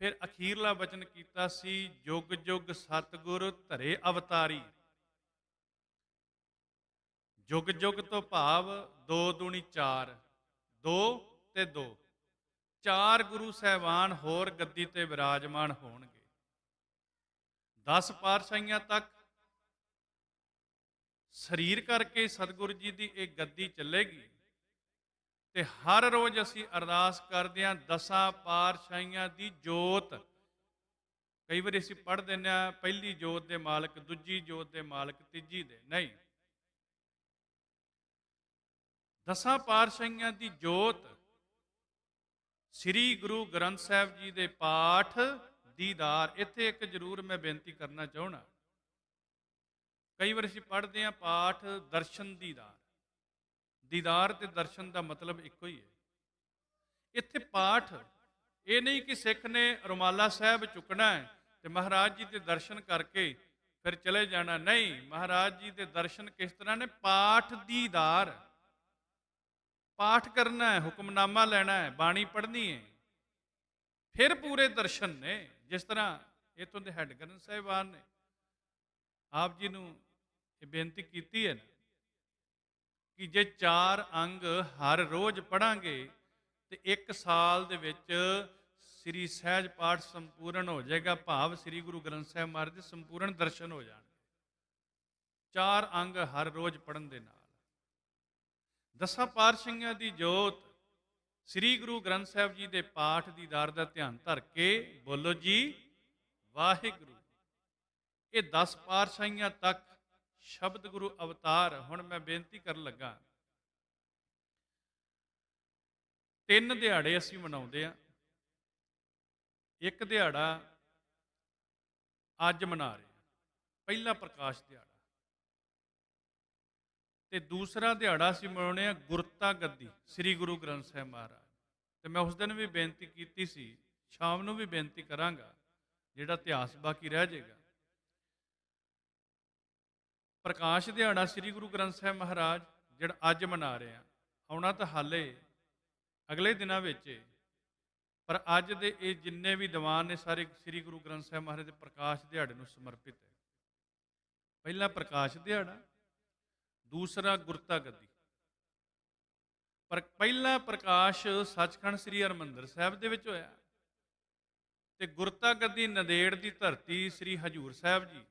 Speaker 2: ਫਿਰ ਅਖੀਰਲਾ ਬਚਨ ਕੀਤਾ ਸੀ, ਜੁਗ ਜੁਗ ਸਤਿਗੁਰ ਧਰੇ ਅਵਤਾਰੀ। ਜੁਗ ਜੁਗ ਤੋਂ ਭਾਵ 2 ਦੂਣੀ 4, 2 ਤੇ 2, 4 ਗੁਰੂ ਸਾਹਿਬਾਨ ਹੋਰ ਗੱਦੀ ਤੇ ਵਿਰਾਜਮਾਨ ਹੋਣਗੇ। 10 ਪਾਤਸ਼ਾਹੀਆਂ ਤੱਕ ਸਰੀਰ ਕਰਕੇ ਸਤਿਗੁਰੂ ਜੀ ਦੀ ਇਹ ਗੱਦੀ ਚੱਲੇਗੀ। ਤੇ ਹਰ ਰੋਜ਼ ਅਸੀਂ ਅਰਦਾਸ ਕਰਦੇ ਹਾਂ 10 ਪਾਤਸ਼ਾਹੀਆਂ ਦੀ ਜੋਤ। ਕਈ ਵਾਰੀ ਅਸੀਂ ਪੜ੍ਹ ਦਿੰਦੇ ਹਾਂ ਪਹਿਲੀ ਜੋਤ ਦੇ ਮਾਲਕ, ਦੂਜੀ ਜੋਤ ਦੇ ਮਾਲਕ, ਤੀਜੀ ਦੇ, ਨਹੀਂ। 10 ਪਾਤਸ਼ਾਹੀਆਂ ਦੀ ਜੋਤ ਸ੍ਰੀ ਗੁਰੂ ਗ੍ਰੰਥ ਸਾਹਿਬ ਜੀ ਦੇ ਪਾਠ ਦੀਦਾਰ। ਇੱਥੇ ਇੱਕ ਜ਼ਰੂਰ ਮੈਂ ਬੇਨਤੀ ਕਰਨਾ ਚਾਹੁੰਦਾ, ਕਈ ਵਾਰ ਅਸੀਂ ਪੜ੍ਹਦੇ ਹਾਂ ਪਾਠ ਦਰਸ਼ਨ ਦੀਦਾਰ। ਦੀਦਾਰ ਤੇ ਦਰਸ਼ਨ ਦਾ ਮਤਲਬ ਇੱਕੋ ਹੀ ਹੈ। ਇੱਥੇ ਪਾਠ ਇਹ ਨਹੀਂ ਕਿ ਸਿੱਖ ਨੇ ਰੁਮਾਲਾ ਸਾਹਿਬ ਚੁੱਕਣਾ ਹੈ ਤੇ ਮਹਾਰਾਜ ਜੀ ਦੇ ਦਰਸ਼ਨ ਕਰਕੇ ਫਿਰ ਚਲੇ ਜਾਣਾ, ਨਹੀਂ। ਮਹਾਰਾਜ ਜੀ ਦੇ ਦਰਸ਼ਨ ਕਿਸ ਤਰ੍ਹਾਂ ਨੇ? ਪਾਠ ਦੀਦਾਰ। ਪਾਠ ਕਰਨਾ ਹੈ, ਹੁਕਮਨਾਮਾ ਲੈਣਾ ਹੈ, ਬਾਣੀ ਪੜ੍ਹਨੀ ਹੈ, ਫਿਰ ਪੂਰੇ ਦਰਸ਼ਨ ਨੇ। ਜਿਸ ਤਰ੍ਹਾਂ ਇੱਥੋਂ ਦੇ ਹੈੱਡ ਗ੍ਰੰਥ ਸਾਹਿਬਾਨ ਨੇ ਆਪ ਜੀ ਨੂੰ ਇਹ ਬੇਨਤੀ ਕੀਤੀ ਹੈ ਨਾ ਕਿ ਜੇ 4 ਅੰਗ ਹਰ ਰੋਜ਼ ਪੜਾਂਗੇ ਤੇ 1 ਸਾਲ ਦੇ ਵਿੱਚ ਸ੍ਰੀ ਸਹਿਜ ਪਾਠ ਸੰਪੂਰਨ ਹੋ ਜਾਏਗਾ। ਭਾਵ ਸ੍ਰੀ ਗੁਰੂ ਗ੍ਰੰਥ ਸਾਹਿਬ ਮਹਾਰਾਜ ਦੇ ਸੰਪੂਰਨ ਦਰਸ਼ਨ ਹੋ ਜਾਣਗੇ 4 ਅੰਗ ਹਰ ਰੋਜ਼ ਪੜਨ ਦੇ ਨਾਲ। 10 ਪਾਤਸ਼ਾਹੀਆਂ ਦੀ ਜੋਤ ਸ੍ਰੀ ਗੁਰੂ ਗ੍ਰੰਥ ਸਾਹਿਬ ਜੀ ਦੇ ਪਾਠ ਦੀਦਾਰ ਦਾ ਧਿਆਨ ਧਰ ਕੇ ਬੋਲੋ ਜੀ ਵਾਹਿਗੁਰੂ। ਇਹ 10 ਪਾਤਸ਼ਾਹੀਆਂ ਤੱਕ ਸ਼ਬਦ ਗੁਰੂ ਅਵਤਾਰ। ਹੁਣ ਮੈਂ ਬੇਨਤੀ ਕਰਨ ਲੱਗਾ, 3 ਦਿਹਾੜੇ ਅਸੀਂ ਮਨਾਉਂਦੇ ਹਾਂ। ਇੱਕ ਦਿਹਾੜਾ ਅੱਜ ਮਨਾ ਰਹੇ ਹਾਂ, ਪਹਿਲਾ ਪ੍ਰਕਾਸ਼ ਦਿਹਾੜਾ, ਤੇ ਦੂਸਰਾ ਦਿਹਾੜਾ ਅਸੀਂ ਮਨਾਉਣੇ ਆ ਗੁਰਤਾ ਗੱਦੀ ਸ੍ਰੀ ਗੁਰੂ ਗ੍ਰੰਥ ਸਾਹਿਬ ਮਹਾਰਾਜ। ਤੇ ਮੈਂ ਉਸ ਦਿਨ ਵੀ ਬੇਨਤੀ ਕੀਤੀ ਸੀ, ਸ਼ਾਮ ਨੂੰ ਵੀ ਬੇਨਤੀ ਕਰਾਂਗਾ, ਜਿਹੜਾ ਇਤਿਹਾਸ ਬਾਕੀ ਰਹਿ ਜਾਏਗਾ। ਪ੍ਰਕਾਸ਼ ਦਿਹਾੜਾ ਸ੍ਰੀ ਗੁਰੂ ਗ੍ਰੰਥ ਸਾਹਿਬ ਮਹਾਰਾਜ ਜਿਹੜਾ ਅੱਜ ਮਨਾ ਰਹੇ ਹਾਂ, ਆਉਣਾ ਤਾਂ ਹਾਲੇ ਅਗਲੇ ਦਿਨਾਂ ਵਿੱਚ, ਪਰ ਅੱਜ ਦੇ ਇਹ ਜਿੰਨੇ ਵੀ ਦੀਵਾਨ ਨੇ ਸਾਰੇ ਸ੍ਰੀ ਗੁਰੂ ਗ੍ਰੰਥ ਸਾਹਿਬ ਮਹਾਰਾਜ ਦੇ ਪ੍ਰਕਾਸ਼ ਦਿਹਾੜੇ ਨੂੰ ਸਮਰਪਿਤ ਹੈ। ਪਹਿਲਾ ਪ੍ਰਕਾਸ਼ ਦਿਹਾੜਾ, ਦੂਸਰਾ ਗੁਰਤਾ ਗੱਦੀ। ਪਰ ਪਹਿਲਾ ਪ੍ਰਕਾਸ਼ ਸੱਚਖੰਡ ਸ੍ਰੀ ਹਰਿਮੰਦਰ ਸਾਹਿਬ ਦੇ ਵਿੱਚ ਹੋਇਆ ਤੇ ਗੁਰਤਾ ਗੱਦੀ ਨੰਦੇੜ ਦੀ ਧਰਤੀ ਸ੍ਰੀ ਹਜੂਰ ਸਾਹਿਬ ਜੀ।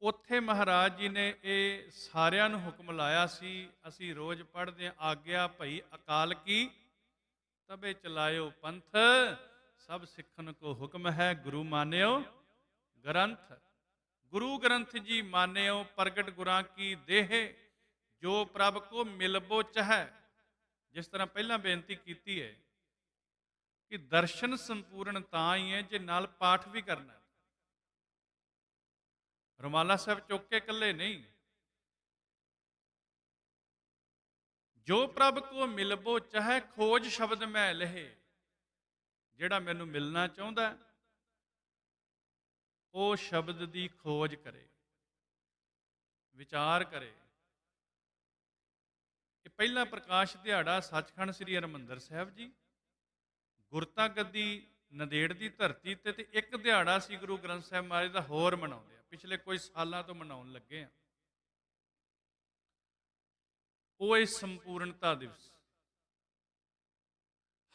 Speaker 2: ਉੱਥੇ ਮਹਾਰਾਜ ਜੀ ਨੇ ਇਹ ਸਾਰਿਆਂ ਨੂੰ ਹੁਕਮ ਲਾਇਆ ਸੀ, ਅਸੀਂ ਰੋਜ਼ ਪੜ੍ਹਦੇ ਹਾਂ, ਆਗਿਆ ਭਈ ਅਕਾਲ ਕੀ ਤਬੇ ਚਲਾਇਓ ਪੰਥ, ਸਭ ਸਿੱਖਨ ਕੋ ਹੁਕਮ ਹੈ ਗੁਰੂ ਮਾਨਿਓ ਗ੍ਰੰਥ। ਗੁਰੂ ਗ੍ਰੰਥ ਜੀ ਮਾਨਿਓ ਪ੍ਰਗਟ ਗੁਰਾਂ ਕੀ ਦੇਹ, ਜੋ ਪ੍ਰਭ ਕੋ ਮਿਲਬੋ ਚਾਹੈ। ਜਿਸ ਤਰ੍ਹਾਂ ਪਹਿਲਾਂ ਬੇਨਤੀ ਕੀਤੀ ਹੈ ਕਿ ਦਰਸ਼ਨ ਸੰਪੂਰਨ ਤਾਂ ਹੀ ਹੈ ਜੇ ਨਾਲ ਪਾਠ ਵੀ ਕਰਨਾ ਹੈ। ਰੁਮਾਲਾ ਸਾਹਿਬ ਚੁੱਕ ਕੇ ਇਕੱਲੇ ਨਹੀਂ, ਜੋ ਪ੍ਰਭ ਕੋ ਮਿਲਬੋ ਚਾਹੈ ਖੋਜ ਸ਼ਬਦ ਮੈਂ ਲਹੇ। ਜਿਹੜਾ ਮੈਨੂੰ ਮਿਲਣਾ ਚਾਹੁੰਦਾ ਉਹ ਸ਼ਬਦ ਦੀ ਖੋਜ ਕਰੇ, ਵਿਚਾਰ ਕਰੇ। ਇਹ ਪਹਿਲਾ ਪ੍ਰਕਾਸ਼ ਦਿਹਾੜਾ ਸੱਚਖੰਡ ਸ੍ਰੀ ਹਰਿਮੰਦਰ ਸਾਹਿਬ ਜੀ, ਗੁਰਤਾ ਗੱਦੀ ਨੰਦੇੜ ਦੀ ਧਰਤੀ ਤੇ ਇੱਕ ਦਿਹਾੜਾ ਸੀ ਗੁਰੂ ਗ੍ਰੰਥ ਸਾਹਿਬ ਮਹਾਰਾਜ ਦਾ ਹੋਰ ਮਨਾਉਂਦੇ ਆ, ਪਿਛਲੇ ਕੁਝ ਸਾਲਾਂ ਤੋਂ ਮਨਾਉਣ ਲੱਗੇ ਆ। ਉਹ ਇਹ ਸੰਪੂਰਨਤਾ ਦਿਵਸ।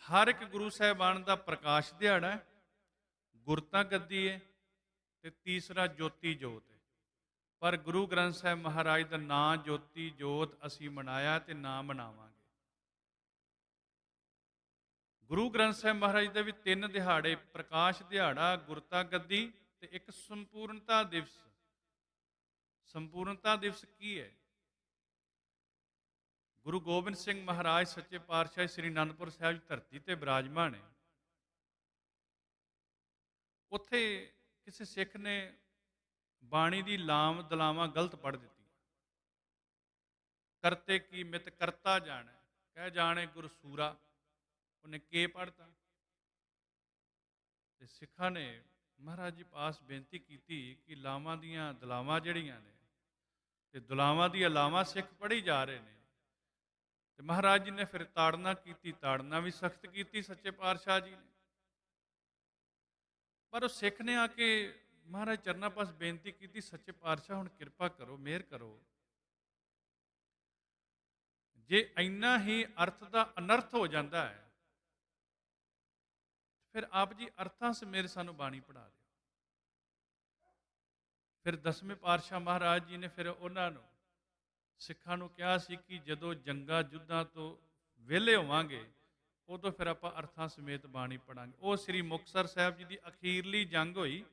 Speaker 2: ਹਰ ਇੱਕ ਗੁਰੂ ਸਾਹਿਬਾਨ ਦਾ ਪ੍ਰਕਾਸ਼ ਦਿਹਾੜਾ ਹੈ, ਗੁਰਤਾ ਗੱਦੀ ਹੈ, ਤੇ ਤੀਸਰਾ ਜੋਤੀ ਜੋਤ ਹੈ। ਪਰ ਗੁਰੂ ਗ੍ਰੰਥ ਸਾਹਿਬ ਮਹਾਰਾਜ ਦਾ ਨਾਂ ਜੋਤੀ ਜੋਤ ਅਸੀਂ ਮਨਾਇਆ ਤੇ ਨਾ ਮਨਾਵਾਂਗੇ। ਗੁਰੂ ਗ੍ਰੰਥ ਸਾਹਿਬ ਮਹਾਰਾਜ ਦੇ ਵੀ 3 ਦਿਹਾੜੇ, ਪ੍ਰਕਾਸ਼ ਦਿਹਾੜਾ, ਗੁਰਤਾ ਗੱਦੀ ਤੇ ਇੱਕ ਸੰਪੂਰਨਤਾ ਦਿਵਸ। ਸੰਪੂਰਨਤਾ ਦਿਵਸ ਕੀ ਹੈ? ਗੁਰੂ ਗੋਬਿੰਦ ਸਿੰਘ ਮਹਾਰਾਜ ਸੱਚੇ ਪਾਤਸ਼ਾਹ ਸ੍ਰੀ ਅਨੰਦਪੁਰ ਸਾਹਿਬ ਦੀ ਧਰਤੀ ਤੇ ਬਿਰਾਜਮਾਨ ਹੈ। ਉੱਥੇ ਕਿਸੇ ਸਿੱਖ ਨੇ ਬਾਣੀ ਦੀ ਲਾਮ ਦਲਾਵਾਂ ਗਲਤ ਪੜ੍ਹ ਦਿੱਤੀ। ਕਰਤੇ ਕੀ ਮਿਤ ਕਰਤਾ ਜਾਣੈ, ਕਹਿ ਜਾਣੇ ਗੁਰ ਸੂਰਾ, ਉਹਨੇ ਕੇ ਪੜ੍ਹਤਾ। ਤੇ ਸਿੱਖਾਂ ਨੇ ਮਹਾਰਾਜ ਜੀ ਪਾਸ ਬੇਨਤੀ ਕੀਤੀ ਕਿ ਲਾਵਾਂ ਦੀਆਂ ਦਲਾਵਾਂ ਜਿਹੜੀਆਂ ਨੇ, ਤੇ ਦੁਲਾਵਾਂ ਦੀਆਂ ਲਾਵਾਂ ਸਿੱਖ ਪੜ੍ਹੀ ਜਾ ਰਹੇ ਨੇ। ਤੇ ਮਹਾਰਾਜ ਜੀ ਨੇ ਫਿਰ ਤਾੜਨਾ ਕੀਤੀ, ਤਾੜਨਾ ਵੀ ਸਖਤ ਕੀਤੀ ਸੱਚੇ ਪਾਤਸ਼ਾਹ ਜੀ ਨੇ। ਪਰ ਉਹ ਸਿੱਖ ਨੇ ਆ ਕੇ ਮਹਾਰਾਜ ਚਰਨਾਂ ਪਾਸ ਬੇਨਤੀ ਕੀਤੀ, ਸੱਚੇ ਪਾਤਸ਼ਾਹ ਹੁਣ ਕਿਰਪਾ ਕਰੋ, ਮਿਹਰ ਕਰੋ, ਜੇ ਇੰਨਾ ਹੀ ਅਰਥ ਦਾ ਅਨਰਥ ਹੋ ਜਾਂਦਾ ਹੈ ਫਿਰ ਆਪ ਜੀ ਅਰਥਾਂ ਸਮੇਤ ਸਾਨੂੰ ਬਾਣੀ ਪੜ੍ਹਾ ਦਿਓ। ਫਿਰ 10ਵੇਂ ਪਾਤਸ਼ਾਹ ਮਹਾਰਾਜ ਜੀ ਨੇ ਫਿਰ ਉਹਨਾਂ ਨੂੰ, ਸਿੱਖਾਂ ਨੂੰ ਕਿਹਾ ਸੀ ਕਿ ਜਦੋਂ ਜੰਗਾਂ ਯੁੱਧਾਂ ਤੋਂ ਵਿਹਲੇ ਹੋਵਾਂਗੇ ਉਦੋਂ ਫਿਰ ਆਪਾਂ ਅਰਥਾਂ ਸਮੇਤ ਬਾਣੀ ਪੜਾਂਗੇ। ਉਹ ਸ੍ਰੀ ਮੁਕਤਸਰ ਸਾਹਿਬ ਜੀ ਦੀ ਅਖੀਰਲੀ ਜੰਗ ਹੋਈ।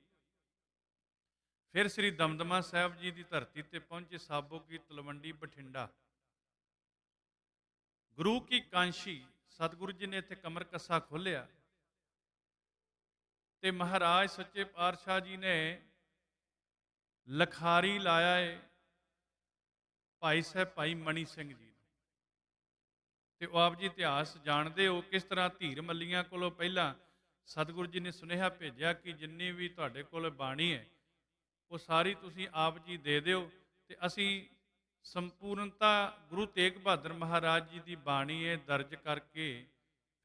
Speaker 2: ਫਿਰ ਸ੍ਰੀ ਦਮਦਮਾ ਸਾਹਿਬ ਜੀ ਦੀ ਧਰਤੀ ਤੇ ਪਹੁੰਚੇ, ਸਾਬੋ ਕੀ ਤਲਵੰਡੀ ਬਠਿੰਡਾ। ਗੁਰੂ ਕੀ ਕਾਂਸ਼ੀ, ਸਤਿਗੁਰੂ ਜੀ ਨੇ ਇੱਥੇ ਕਮਰ ਕੱਸਾ ਖੋਲ੍ਹਿਆ ਤੇ ਮਹਾਰਾਜ ਸੱਚੇ ਪਾਤਸ਼ਾਹ ਜੀ ਨੇ ਲਖਾਰੀ ਲਾਇਆ ਹੈ ਭਾਈ ਸਾਹਿਬ ਭਾਈ ਮਣੀ ਸਿੰਘ ਜੀ ਨੂੰ। ਤੇ ਉਹ ਆਪ ਜੀ ਇਤਿਹਾਸ ਜਾਣਦੇ ਹੋ, ਕਿਸ ਤਰ੍ਹਾਂ ਧੀਰ ਮੱਲੀਆਂ ਕੋਲੋਂ ਪਹਿਲਾਂ ਸਤਿਗੁਰੂ ਜੀ ਨੇ ਸੁਨੇਹਾ ਭੇਜਿਆ ਕਿ ਜਿੰਨੀ ਵੀ ਤੁਹਾਡੇ ਕੋਲ ਬਾਣੀ ਹੈ ਉਹ ਸਾਰੀ ਤੁਸੀਂ ਆਪ ਜੀ ਦੇ ਦਿਓ, ਤੇ ਅਸੀਂ ਸੰਪੂਰਨਤਾ ਗੁਰੂ ਤੇਗ ਬਹਾਦਰ ਮਹਾਰਾਜ ਜੀ ਦੀ ਬਾਣੀ ਹੈ ਦਰਜ ਕਰਕੇ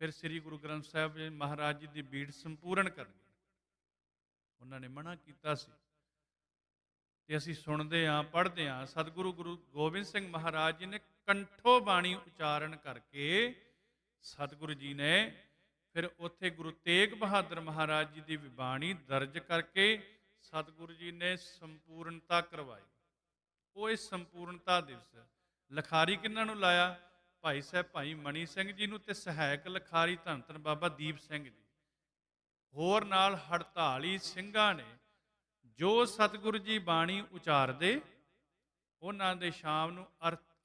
Speaker 2: ਫਿਰ ਸ੍ਰੀ ਗੁਰੂ ਗ੍ਰੰਥ ਸਾਹਿਬ ਮਹਾਰਾਜ ਜੀ ਦੀ ਬੀੜ ਸੰਪੂਰਨ ਕਰਨੀ। ਉਹਨਾਂ ਨੇ ਮਨਾ ਕੀਤਾ ਸੀ ਤੇ ਅਸੀਂ ਸੁਣਦੇ ਹਾਂ, ਪੜ੍ਹਦੇ ਹਾਂ। ਸਤਿਗੁਰੂ ਗੁਰੂ ਗੋਬਿੰਦ ਸਿੰਘ ਮਹਾਰਾਜ ਜੀ ਨੇ ਕੰਠੋਂ ਬਾਣੀ ਉਚਾਰਨ ਕਰਕੇ ਸਤਿਗੁਰੂ ਜੀ ਨੇ ਫਿਰ ਉੱਥੇ ਗੁਰੂ ਤੇਗ ਬਹਾਦਰ ਮਹਾਰਾਜ ਜੀ ਦੀ ਵੀ ਬਾਣੀ ਦਰਜ ਕਰਕੇ ਸਤਿਗੁਰੂ ਜੀ ਨੇ ਸੰਪੂਰਨਤਾ ਕਰਵਾਈ। ਉਹ ਇਸ ਸੰਪੂਰਨਤਾ ਦਿਵਸ ਲਖਾਰੀ ਕਿਹਨਾਂ ਨੂੰ ਲਾਇਆ? ਭਾਈ ਸਾਹਿਬ ਭਾਈ ਮਣੀ ਸਿੰਘ ਜੀ ਨੂੰ, ਤੇ ਸਹਾਇਕ ਲਖਾਰੀ ਧੰਨ ਧੰਨ ਬਾਬਾ ਦੀਪ ਸਿੰਘ ਜੀ। ਹੋਰ ਨਾਲ 48 ਸਿੰਘਾਂ ਨੇ ਜੋ ਸਤਿਗੁਰੂ ਜੀ ਬਾਣੀ ਉਚਾਰਦੇ ਉਹਨਾਂ ਦੇ ਸ਼ਾਮ ਨੂੰ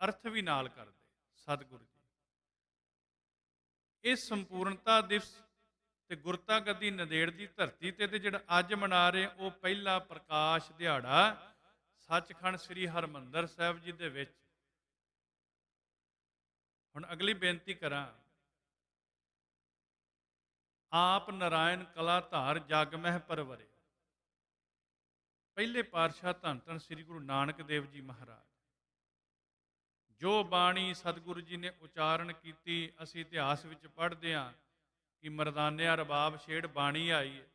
Speaker 2: ਅਰਥ ਵੀ ਨਾਲ ਕਰਦੇ ਸਤਿਗੁਰੂ ਜੀ। ਇਸ ਸੰਪੂਰਨਤਾ ਦਿਵਸ ਤੇ ਗੁਰਤਾ ਗੱਦੀ ਨੰਦੇੜ ਦੀ ਧਰਤੀ ਤੇ ਜਿਹੜਾ ਅੱਜ ਮਨਾ ਰਹੇ ਉਹ ਪਹਿਲਾ ਪ੍ਰਕਾਸ਼ ਦਿਹਾੜਾ ਸੱਚਖੰਡ ਸ੍ਰੀ ਹਰਿਮੰਦਰ ਸਾਹਿਬ ਜੀ ਦੇ ਵਿੱਚ। ਹੁਣ ਅਗਲੀ ਬੇਨਤੀ ਕਰਾਂ, ਆਪ ਨਾਰਾਇਣ ਕਲਾ ਧਾਰ ਜਗ ਮਹਿ ਪਰਵਰੇ। ਪਹਿਲੇ ਪਾਤਸ਼ਾਹ ਧੰਨ ਧੰਨ ਸ੍ਰੀ ਗੁਰੂ ਨਾਨਕ ਦੇਵ ਜੀ ਮਹਾਰਾਜ, ਜੋ ਬਾਣੀ ਸਤਿਗੁਰੂ ਜੀ ਨੇ ਉਚਾਰਨ ਕੀਤੀ, ਅਸੀਂ ਇਤਿਹਾਸ ਵਿੱਚ ਪੜ੍ਹਦੇ ਹਾਂ ਕਿ ਮਰਦਾਨਿਆਂ ਰਬਾਬ ਛੇੜ ਬਾਣੀ ਆਈ ਹੈ।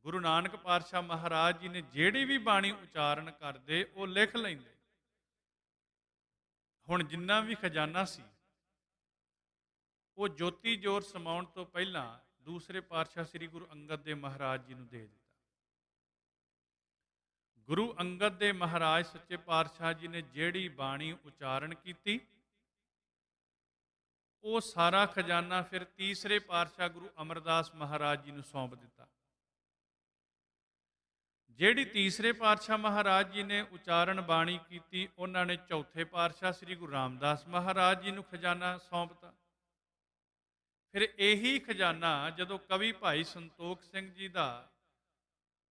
Speaker 2: ਗੁਰੂ ਨਾਨਕ ਪਾਤਸ਼ਾਹ ਮਹਾਰਾਜ ਜੀ ਨੇ ਜਿਹੜੀ ਵੀ ਬਾਣੀ ਉਚਾਰਨ ਕਰਦੇ ਉਹ ਲਿਖ ਲੈਂਦੇ। ਹੁਣ ਜਿੰਨਾ ਵੀ ਖਜ਼ਾਨਾ ਸੀ ਉਹ ਜੋਤੀ ਜੋਤ ਸਮਾਉਣ ਤੋਂ ਪਹਿਲਾਂ ਦੂਸਰੇ ਪਾਤਸ਼ਾਹ ਸ੍ਰੀ ਗੁਰੂ ਅੰਗਦ ਦੇਵ ਮਹਾਰਾਜ ਜੀ ਨੂੰ ਦੇ ਦਿੱਤਾ। ਗੁਰੂ ਅੰਗਦ ਦੇਵ ਮਹਾਰਾਜ ਸੱਚੇ ਪਾਤਸ਼ਾਹ ਜੀ ਨੇ ਜਿਹੜੀ ਬਾਣੀ ਉਚਾਰਨ ਕੀਤੀ ਉਹ ਸਾਰਾ ਖਜ਼ਾਨਾ ਫਿਰ ਤੀਸਰੇ ਪਾਤਸ਼ਾਹ ਗੁਰੂ ਅਮਰਦਾਸ ਮਹਾਰਾਜ ਜੀ ਨੂੰ ਸੌਂਪ ਦਿੱਤਾ। ਜਿਹੜੀ ਤੀਸਰੇ ਪਾਤਸ਼ਾਹ ਮਹਾਰਾਜ ਜੀ ਨੇ ਉਚਾਰਨ ਬਾਣੀ ਕੀਤੀ ਉਹਨਾਂ ਨੇ ਚੌਥੇ ਪਾਤਸ਼ਾਹ ਸ੍ਰੀ ਗੁਰੂ ਰਾਮਦਾਸ ਮਹਾਰਾਜ ਜੀ ਨੂੰ ਖਜ਼ਾਨਾ ਸੌਂਪਤਾ। ਫਿਰ ਇਹੀ ਖਜ਼ਾਨਾ ਜਦੋਂ ਕਵੀ ਭਾਈ ਸੰਤੋਖ ਸਿੰਘ ਜੀ ਦਾ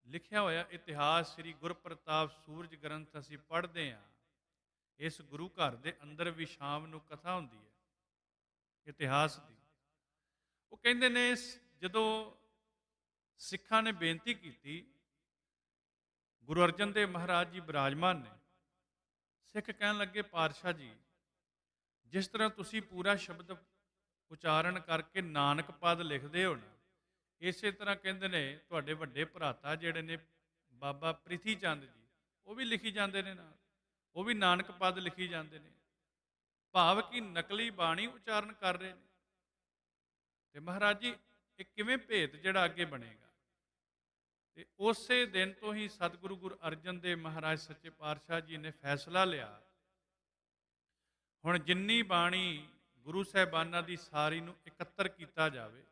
Speaker 2: ਲਿਖਿਆ ਹੋਇਆ ਇਤਿਹਾਸ ਸ੍ਰੀ ਗੁਰਪ੍ਰਤਾਪ ਸੂਰਜ ਗ੍ਰੰਥ ਅਸੀਂ ਪੜ੍ਹਦੇ ਹਾਂ, ਇਸ ਗੁਰੂ ਘਰ ਦੇ ਅੰਦਰ ਵੀ ਸ਼ਾਮ ਨੂੰ ਕਥਾ ਹੁੰਦੀ ਹੈ ਇਤਿਹਾਸ ਦੀ। ਉਹ ਕਹਿੰਦੇ ਨੇ ਜਦੋਂ ਸਿੱਖਾਂ ਨੇ ਬੇਨਤੀ ਕੀਤੀ, ਗੁਰੂ ਅਰਜਨ ਦੇਵ ਮਹਾਰਾਜ ਜੀ ਬਿਰਾਜਮਾਨ ਨੇ, ਸਿੱਖ ਕਹਿਣ ਲੱਗੇ ਪਾਤਸ਼ਾਹ ਜੀ ਜਿਸ ਤਰ੍ਹਾਂ ਤੁਸੀਂ ਪੂਰਾ ਸ਼ਬਦ ਉਚਾਰਨ ਕਰਕੇ ਨਾਨਕ ਪਦ ਲਿਖਦੇ ਹੋ ਨਾ, ਇਸੇ ਤਰ੍ਹਾਂ ਕਹਿੰਦੇ ਨੇ ਤੁਹਾਡੇ ਵੱਡੇ ਭਰਾਤਾ ਜਿਹੜੇ ਨੇ ਬਾਬਾ ਪ੍ਰਿਥੀ ਚੰਦ ਜੀ, ਉਹ ਵੀ ਲਿਖੀ ਜਾਂਦੇ ਨੇ ਨਾਲ, ਉਹ ਵੀ ਨਾਨਕ ਪਦ ਲਿਖੀ ਜਾਂਦੇ ਨੇ। ਭਾਵ ਕਿ ਨਕਲੀ ਬਾਣੀ ਉਚਾਰਨ ਕਰ ਰਹੇ ਨੇ। ਤੇ ਮਹਾਰਾਜ ਜੀ ਇਹ ਕਿਵੇਂ ਭੇਤ ਜਿਹੜਾ ਅੱਗੇ ਬਣੇਗਾ? ਤੇ ਉਸੇ ਦਿਨ ਤੋਂ ਹੀ ਸਤਿਗੁਰੂ ਗੁਰੂ ਅਰਜਨ ਦੇਵ ਮਹਾਰਾਜ ਸੱਚੇ ਪਾਤਸ਼ਾਹ ਜੀ ਨੇ ਫੈਸਲਾ ਲਿਆ, ਹੁਣ ਜਿੰਨੀ ਬਾਣੀ ਗੁਰੂ ਸਾਹਿਬਾਨਾਂ ਦੀ ਸਾਰੀ ਨੂੰ ਇਕੱਤਰ ਕੀਤਾ ਜਾਵੇ,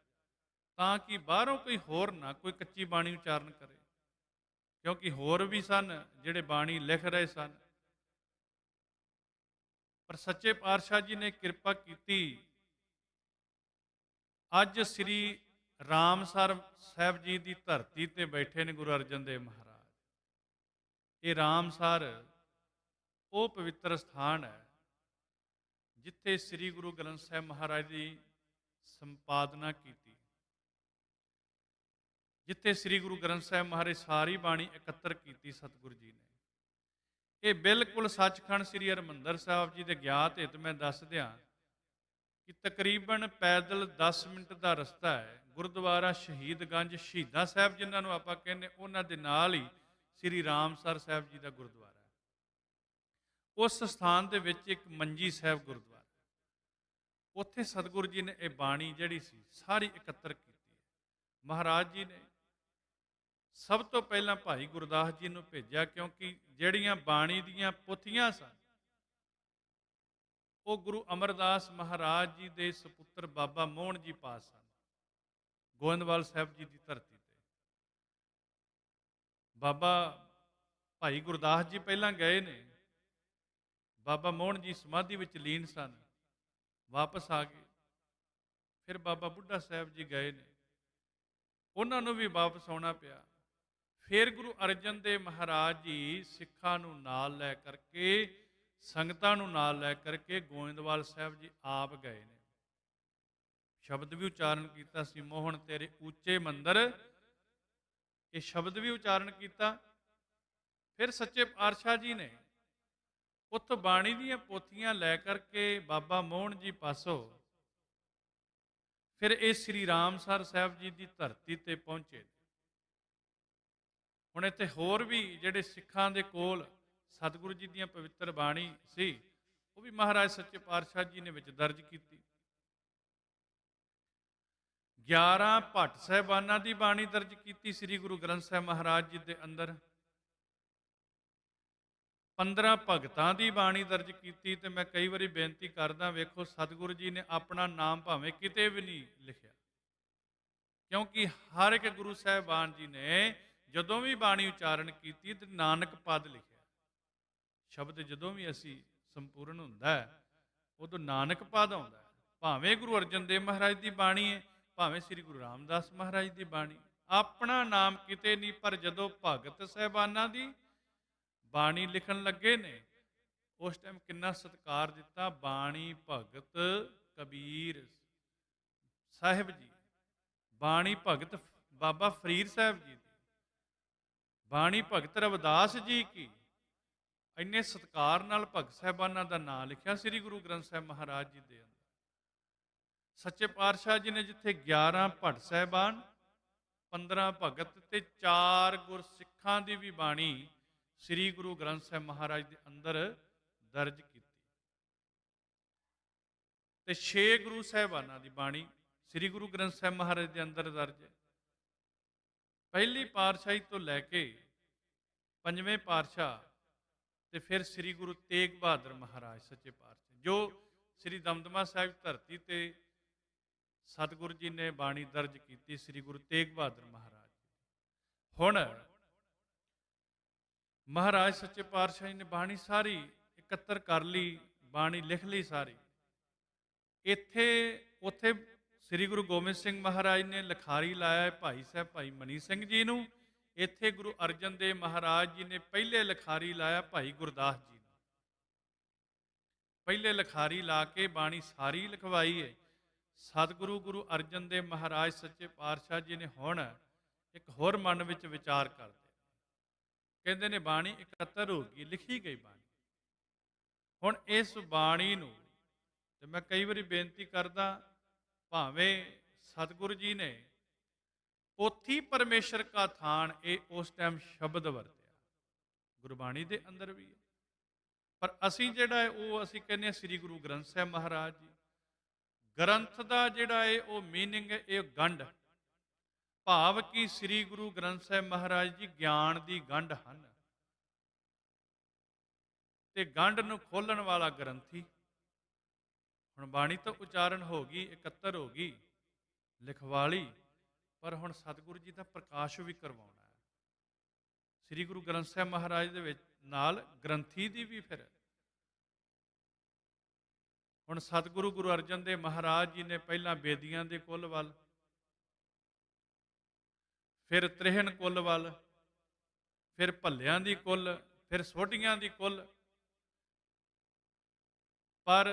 Speaker 2: ਤਾਂ ਕਿ ਬਾਹਰੋਂ ਕੋਈ ਹੋਰ ਨਾ ਕੋਈ ਕੱਚੀ ਬਾਣੀ ਉਚਾਰਨ ਕਰੇ। ਕਿਉਂਕਿ ਹੋਰ ਵੀ ਸਨ ਜਿਹੜੇ ਬਾਣੀ ਲਿਖ ਰਹੇ ਸਨ, ਪਰ ਸੱਚੇ ਪਾਤਸ਼ਾਹ ਜੀ ਨੇ ਕਿਰਪਾ ਕੀਤੀ। ਅੱਜ ਸ੍ਰੀ ਰਾਮਸਰ ਸਾਹਿਬ ਜੀ ਦੀ ਧਰਤੀ ਤੇ ਬੈਠੇ ਨੇ ਗੁਰੂ ਅਰਜਨ ਦੇਵ ਮਹਾਰਾਜ। ਇਹ ਰਾਮਸਰ ਉਹ ਪਵਿੱਤਰ ਸਥਾਨ ਹੈ ਜਿੱਥੇ ਸ੍ਰੀ ਗੁਰੂ ਗ੍ਰੰਥ ਸਾਹਿਬ ਮਹਾਰਾਜ ਦੀ ਸੰਪਾਦਨਾ ਕੀਤੀ, ਜਿੱਥੇ ਸ੍ਰੀ ਗੁਰੂ ਗ੍ਰੰਥ ਸਾਹਿਬ ਮਹਾਰਾਜ ਸਾਰੀ ਬਾਣੀ ਇਕੱਤਰ ਕੀਤੀ ਸਤਿਗੁਰੂ ਜੀ ਨੇ। ਇਹ ਬਿਲਕੁਲ ਸੱਚਖੰਡ ਸ੍ਰੀ ਹਰਿਮੰਦਰ ਸਾਹਿਬ ਜੀ ਦੇ ਗਿਆਤ ਹਿਤ ਮੈਂ ਦੱਸ ਦਿਆਂ ਕਿ ਤਕਰੀਬਨ ਪੈਦਲ 10 ਮਿੰਟ ਦਾ ਰਸਤਾ ਹੈ। ਗੁਰਦੁਆਰਾ ਸ਼ਹੀਦਗੰਜ ਸ਼ਹੀਦਾਂ ਸਾਹਿਬ ਜਿਨ੍ਹਾਂ ਨੂੰ ਆਪਾਂ ਕਹਿੰਦੇ, ਉਹਨਾਂ ਦੇ ਨਾਲ ਹੀ ਸ੍ਰੀ ਰਾਮਸਰ ਸਾਹਿਬ ਜੀ ਦਾ ਗੁਰਦੁਆਰਾ ਹੈ। ਉਸ ਸਥਾਨ ਦੇ ਵਿੱਚ ਇੱਕ ਮੰਜੀ ਸਾਹਿਬ ਗੁਰਦੁਆਰਾ, ਉੱਥੇ ਸਤਿਗੁਰੂ ਜੀ ਨੇ ਇਹ ਬਾਣੀ ਜਿਹੜੀ ਸੀ ਸਾਰੀ ਇਕੱਤਰ ਕੀਤੀ ਹੈ। ਮਹਾਰਾਜ ਜੀ ਨੇ ਸਭ ਤੋਂ ਪਹਿਲਾਂ ਭਾਈ ਗੁਰਦਾਸ ਜੀ ਨੂੰ ਭੇਜਿਆ, ਕਿਉਂਕਿ ਜਿਹੜੀਆਂ ਬਾਣੀ ਦੀਆਂ ਪੁੱਥੀਆਂ ਸਨ ਉਹ ਗੁਰੂ ਅਮਰਦਾਸ ਮਹਾਰਾਜ ਜੀ ਦੇ ਸੁਪੁੱਤਰ ਬਾਬਾ ਮੋਹਨ ਜੀ ਪਾਸ ਸਨ, ਗੋਇੰਦਵਾਲ ਸਾਹਿਬ ਜੀ ਦੀ ਧਰਤੀ ਤੇ। ਬਾਬਾ ਭਾਈ ਗੁਰਦਾਸ ਜੀ ਪਹਿਲਾਂ ਗਏ ਨੇ, ਬਾਬਾ ਮੋਹਨ ਜੀ ਸਮਾਧੀ ਵਿੱਚ ਲੀਨ ਸਨ, ਵਾਪਸ ਆ ਗਏ। ਫਿਰ ਬਾਬਾ ਬੁੱਢਾ ਸਾਹਿਬ ਜੀ ਗਏ ਨੇ, ਉਹਨਾਂ ਨੂੰ ਵੀ ਵਾਪਸ ਆਉਣਾ ਪਿਆ। ਫਿਰ ਗੁਰੂ ਅਰਜਨ ਦੇਵ ਮਹਾਰਾਜ ਜੀ ਸਿੱਖਾਂ ਨੂੰ ਨਾਲ ਲੈ ਕਰਕੇ, ਸੰਗਤਾਂ ਨੂੰ ਨਾਲ ਲੈ ਕਰਕੇ ਗੋਇੰਦਵਾਲ ਸਾਹਿਬ ਜੀ ਆਪ ਗਏ ਨੇ। ਸ਼ਬਦ ਵੀ ਉਚਾਰਨ ਕੀਤਾ ਸੀ, ਮੋਹਣ ਤੇਰੇ ਉੱਚੇ ਮੰਦਰ, ਇਹ ਸ਼ਬਦ ਵੀ ਉਚਾਰਨ ਕੀਤਾ। ਫਿਰ ਸੱਚੇ ਪਾਤਸ਼ਾਹ ਜੀ ਨੇ ਉੱਥੋਂ ਬਾਣੀ ਦੀਆਂ ਪੋਥੀਆਂ ਲੈ ਕਰਕੇ ਬਾਬਾ ਮੋਹਨ ਜੀ ਪਾਸੋਂ ਫਿਰ ਇਹ ਸ੍ਰੀ ਰਾਮਸਰ ਸਾਹਿਬ ਜੀ ਦੀ ਧਰਤੀ ਤੇ ਪਹੁੰਚੇ। ਹੁਣ ਇੱਥੇ ਹੋਰ ਵੀ ਜਿਹੜੇ ਸਿੱਖਾਂ ਦੇ ਕੋਲ ਸਤਿਗੁਰੂ ਜੀ ਦੀਆਂ ਪਵਿੱਤਰ ਬਾਣੀ ਸੀ, ਉਹ ਵੀ ਮਹਾਰਾਜ ਸੱਚੇ ਪਾਤਸ਼ਾਹ ਜੀ ਨੇ ਵਿੱਚ ਦਰਜ ਕੀਤੀ। 11 ਭੱਟ ਸਾਹਿਬਾਨਾਂ ਦੀ ਬਾਣੀ ਦਰਜ ਕੀਤੀ ਸ੍ਰੀ ਗੁਰੂ ਗ੍ਰੰਥ ਸਾਹਿਬ ਮਹਾਰਾਜ ਜੀ ਦੇ ਅੰਦਰ। 15 ਭਗਤਾਂ ਦੀ ਬਾਣੀ ਦਰਜ ਕੀਤੀ। ਤੇ ਮੈਂ ਕਈ ਵਾਰੀ ਬੇਨਤੀ ਕਰਦਾ, ਵੇਖੋ ਸਤਿਗੁਰੂ ਜੀ ਨੇ ਆਪਣਾ ਨਾਮ ਭਾਵੇਂ ਕਿਤੇ ਵੀ ਨਹੀਂ ਲਿਖਿਆ, ਕਿਉਂਕਿ ਹਰ ਇੱਕ ਗੁਰੂ ਸਾਹਿਬਾਨ ਜੀ ਨੇ ਜਦੋਂ ਵੀ ਬਾਣੀ ਉਚਾਰਨ ਕੀਤੀ ਤੇ ਨਾਨਕ ਪਦ ਲਿਖਿਆ। ਸ਼ਬਦ ਜਦੋਂ ਵੀ ਅਸੀਂ ਸੰਪੂਰਨ ਹੁੰਦਾ ਹੈ, ਉਦੋਂ ਨਾਨਕ ਪਦ ਆਉਂਦਾ ਹੈ। ਭਾਵੇਂ ਗੁਰੂ ਅਰਜਨ ਦੇਵ ਮਹਾਰਾਜ ਦੀ ਬਾਣੀ ਹੈ, ਭਾਵੇਂ ਸ੍ਰੀ ਗੁਰੂ ਰਾਮਦਾਸ ਮਹਾਰਾਜ ਦੀ ਬਾਣੀ, ਆਪਣਾ ਨਾਮ ਕਿਤੇ ਨਹੀਂ। ਪਰ ਜਦੋਂ ਭਗਤ ਸਾਹਿਬਾਨਾਂ ਦੀ ਬਾਣੀ ਲਿਖਣ ਲੱਗੇ ਨੇ, ਉਸ ਟਾਈਮ ਕਿੰਨਾ ਸਤਿਕਾਰ ਦਿੱਤਾ। ਬਾਣੀ ਭਗਤ ਕਬੀਰ ਸਾਹਿਬ ਜੀ, ਬਾਣੀ ਭਗਤ ਬਾਬਾ ਫਰੀਦ ਸਾਹਿਬ ਜੀ ਦੀ, ਬਾਣੀ ਭਗਤ ਰਵਿਦਾਸ ਜੀ ਕੀ, ਇੰਨੇ ਸਤਿਕਾਰ ਨਾਲ ਭਗਤ ਸਾਹਿਬਾਨਾਂ ਦਾ ਨਾਮ ਲਿਖਿਆ ਸ੍ਰੀ ਗੁਰੂ ਗ੍ਰੰਥ ਸਾਹਿਬ ਮਹਾਰਾਜ ਜੀ ਦੇ ਅੰਦਰ। ਸੱਚੇ ਪਾਤਸ਼ਾਹ ਜੀ ਨੇ ਜਿੱਥੇ 11 ਭੱਟ ਸਾਹਿਬਾਨ, 15 ਭਗਤ ਤੇ 4 ਗੁਰਸਿੱਖਾਂ ਦੀ ਵੀ ਬਾਣੀ ਸ੍ਰੀ ਗੁਰੂ ਗ੍ਰੰਥ ਸਾਹਿਬ ਮਹਾਰਾਜ ਦੇ ਅੰਦਰ ਦਰਜ ਕੀਤੀ, ਤੇ 6 ਗੁਰੂ ਸਾਹਿਬਾਨਾਂ ਦੀ ਬਾਣੀ ਸ੍ਰੀ ਗੁਰੂ ਗ੍ਰੰਥ ਸਾਹਿਬ ਮਹਾਰਾਜ ਦੇ ਅੰਦਰ ਦਰਜ ਹੈ। ਪਹਿਲੀ ਪਾਤਸ਼ਾਹੀ ਤੋਂ ਲੈ ਕੇ 5ਵੇਂ ਪਾਤਸ਼ਾਹ ਤੇ ਫਿਰ ਸ੍ਰੀ ਗੁਰੂ ਤੇਗ ਬਹਾਦਰ ਮਹਾਰਾਜ ਸੱਚੇ ਪਾਤਸ਼ਾਹ, ਜੋ ਸ੍ਰੀ ਦਮਦਮਾ ਸਾਹਿਬ ਧਰਤੀ ਤੇ ਸਤਿਗੁਰੂ ਜੀ ਨੇ ਬਾਣੀ ਦਰਜ ਕੀਤੀ, ਸ੍ਰੀ ਗੁਰੂ ਤੇਗ ਬਹਾਦਰ ਮਹਾਰਾਜ। ਹੁਣ ਮਹਾਰਾਜ ਸੱਚੇ ਪਾਤਸ਼ਾਹ ਜੀ ਨੇ ਬਾਣੀ ਸਾਰੀ ਇਕੱਤਰ ਕਰ ਲਈ, ਬਾਣੀ ਲਿਖ ਲਈ ਸਾਰੀ। ਉੱਥੇ ਸ੍ਰੀ ਗੁਰੂ ਗੋਬਿੰਦ ਸਿੰਘ ਮਹਾਰਾਜ ਨੇ ਲਿਖਾਰੀ ਲਾਇਆ ਭਾਈ ਸਾਹਿਬ ਭਾਈ ਮਨੀ ਸਿੰਘ ਜੀ ਨੂੰ। ਇੱਥੇ ਗੁਰੂ ਅਰਜਨ ਦੇਵ ਮਹਾਰਾਜ ਜੀ ਨੇ ਪਹਿਲੇ ਲਿਖਾਰੀ ਲਾਇਆ ਭਾਈ ਗੁਰਦਾਸ ਜੀ ਨੂੰ। ਪਹਿਲੇ ਲਿਖਾਰੀ ਲਾ ਕੇ ਬਾਣੀ ਸਾਰੀ ਲਿਖਵਾਈ ਹੈ। ਸਤਿਗੁਰੂ ਗੁਰੂ ਅਰਜਨ ਦੇਵ ਮਹਾਰਾਜ ਸੱਚੇ ਪਾਤਸ਼ਾਹ ਜੀ ਨੇ ਹੁਣ ਇੱਕ ਹੋਰ ਮਨ ਵਿੱਚ ਵਿਚਾਰ ਕਰਦੇ, ਕਹਿੰਦੇ ਨੇ ਬਾਣੀ ਇਕੱਤਰ ਹੋ ਗਈ, ਲਿਖੀ ਗਈ ਬਾਣੀ। ਹੁਣ ਇਸ ਬਾਣੀ ਨੂੰ, ਤੇ ਮੈਂ ਕਈ ਵਾਰੀ ਬੇਨਤੀ ਕਰਦਾ, ਭਾਵੇਂ ਸਤਿਗੁਰੂ ਜੀ ਨੇ ਪੋਥੀ ਪਰਮੇਸ਼ਰ ਕਾ ਥਾਨ ਇਹ ਉਸ ਟਾਈਮ ਸ਼ਬਦ ਵਰਤਿਆ, ਗੁਰਬਾਣੀ ਦੇ ਅੰਦਰ ਵੀ ਹੈ, ਪਰ ਅਸੀਂ ਜਿਹੜਾ ਹੈ ਉਹ ਅਸੀਂ ਕਹਿੰਦੇ ਹਾਂ ਸ੍ਰੀ ਗੁਰੂ ਗ੍ਰੰਥ ਸਾਹਿਬ ਮਹਾਰਾਜ ਜੀ। ਗ੍ਰੰਥ ਦਾ ਜਿਹੜਾ ਹੈ ਉਹ ਮੀਨਿੰਗ ਹੈ, ਇਹ ਗੰਢ, ਭਾਵ ਕਿ ਸ੍ਰੀ ਗੁਰੂ ਗ੍ਰੰਥ ਸਾਹਿਬ ਮਹਾਰਾਜ ਜੀ ਗਿਆਨ ਦੀ ਗੰਢ ਹਨ ਤੇ ਗੰਢ ਨੂੰ ਖੋਲਣ ਵਾਲਾ ਗ੍ਰੰਥੀ। ਹੁਣ ਬਾਣੀ ਤਾਂ ਉਚਾਰਨ ਹੋ ਗਈ, ਇਕੱਤਰ ਹੋ ਗਈ, ਲਿਖਵਾ ਲਈ, ਪਰ ਹੁਣ ਸਤਿਗੁਰੂ ਜੀ ਦਾ ਪ੍ਰਕਾਸ਼ ਵੀ ਕਰਵਾਉਣਾ ਹੈ। ਸ੍ਰੀ ਗੁਰੂ ਗ੍ਰੰਥ ਸਾਹਿਬ ਮਹਾਰਾਜ ਦੇ ਵਿੱਚ ਨਾਲ ਗ੍ਰੰਥੀ ਦੀ ਵੀ ਫਿਰ ਹੁਣ ਸਤਿਗੁਰੂ ਗੁਰੂ ਅਰਜਨ ਦੇਵ ਮਹਾਰਾਜ ਜੀ ਨੇ ਪਹਿਲਾਂ ਬੇਦੀਆਂ ਦੇ ਕੁੱਲ ਵੱਲ, ਫਿਰ ਤ੍ਰਿਹਣ ਕੁੱਲ ਵੱਲ, ਫਿਰ ਭੱਲਿਆਂ ਦੀ ਕੁੱਲ, ਫਿਰ ਸੋਢੀਆਂ ਦੀ ਕੁੱਲ। ਪਰ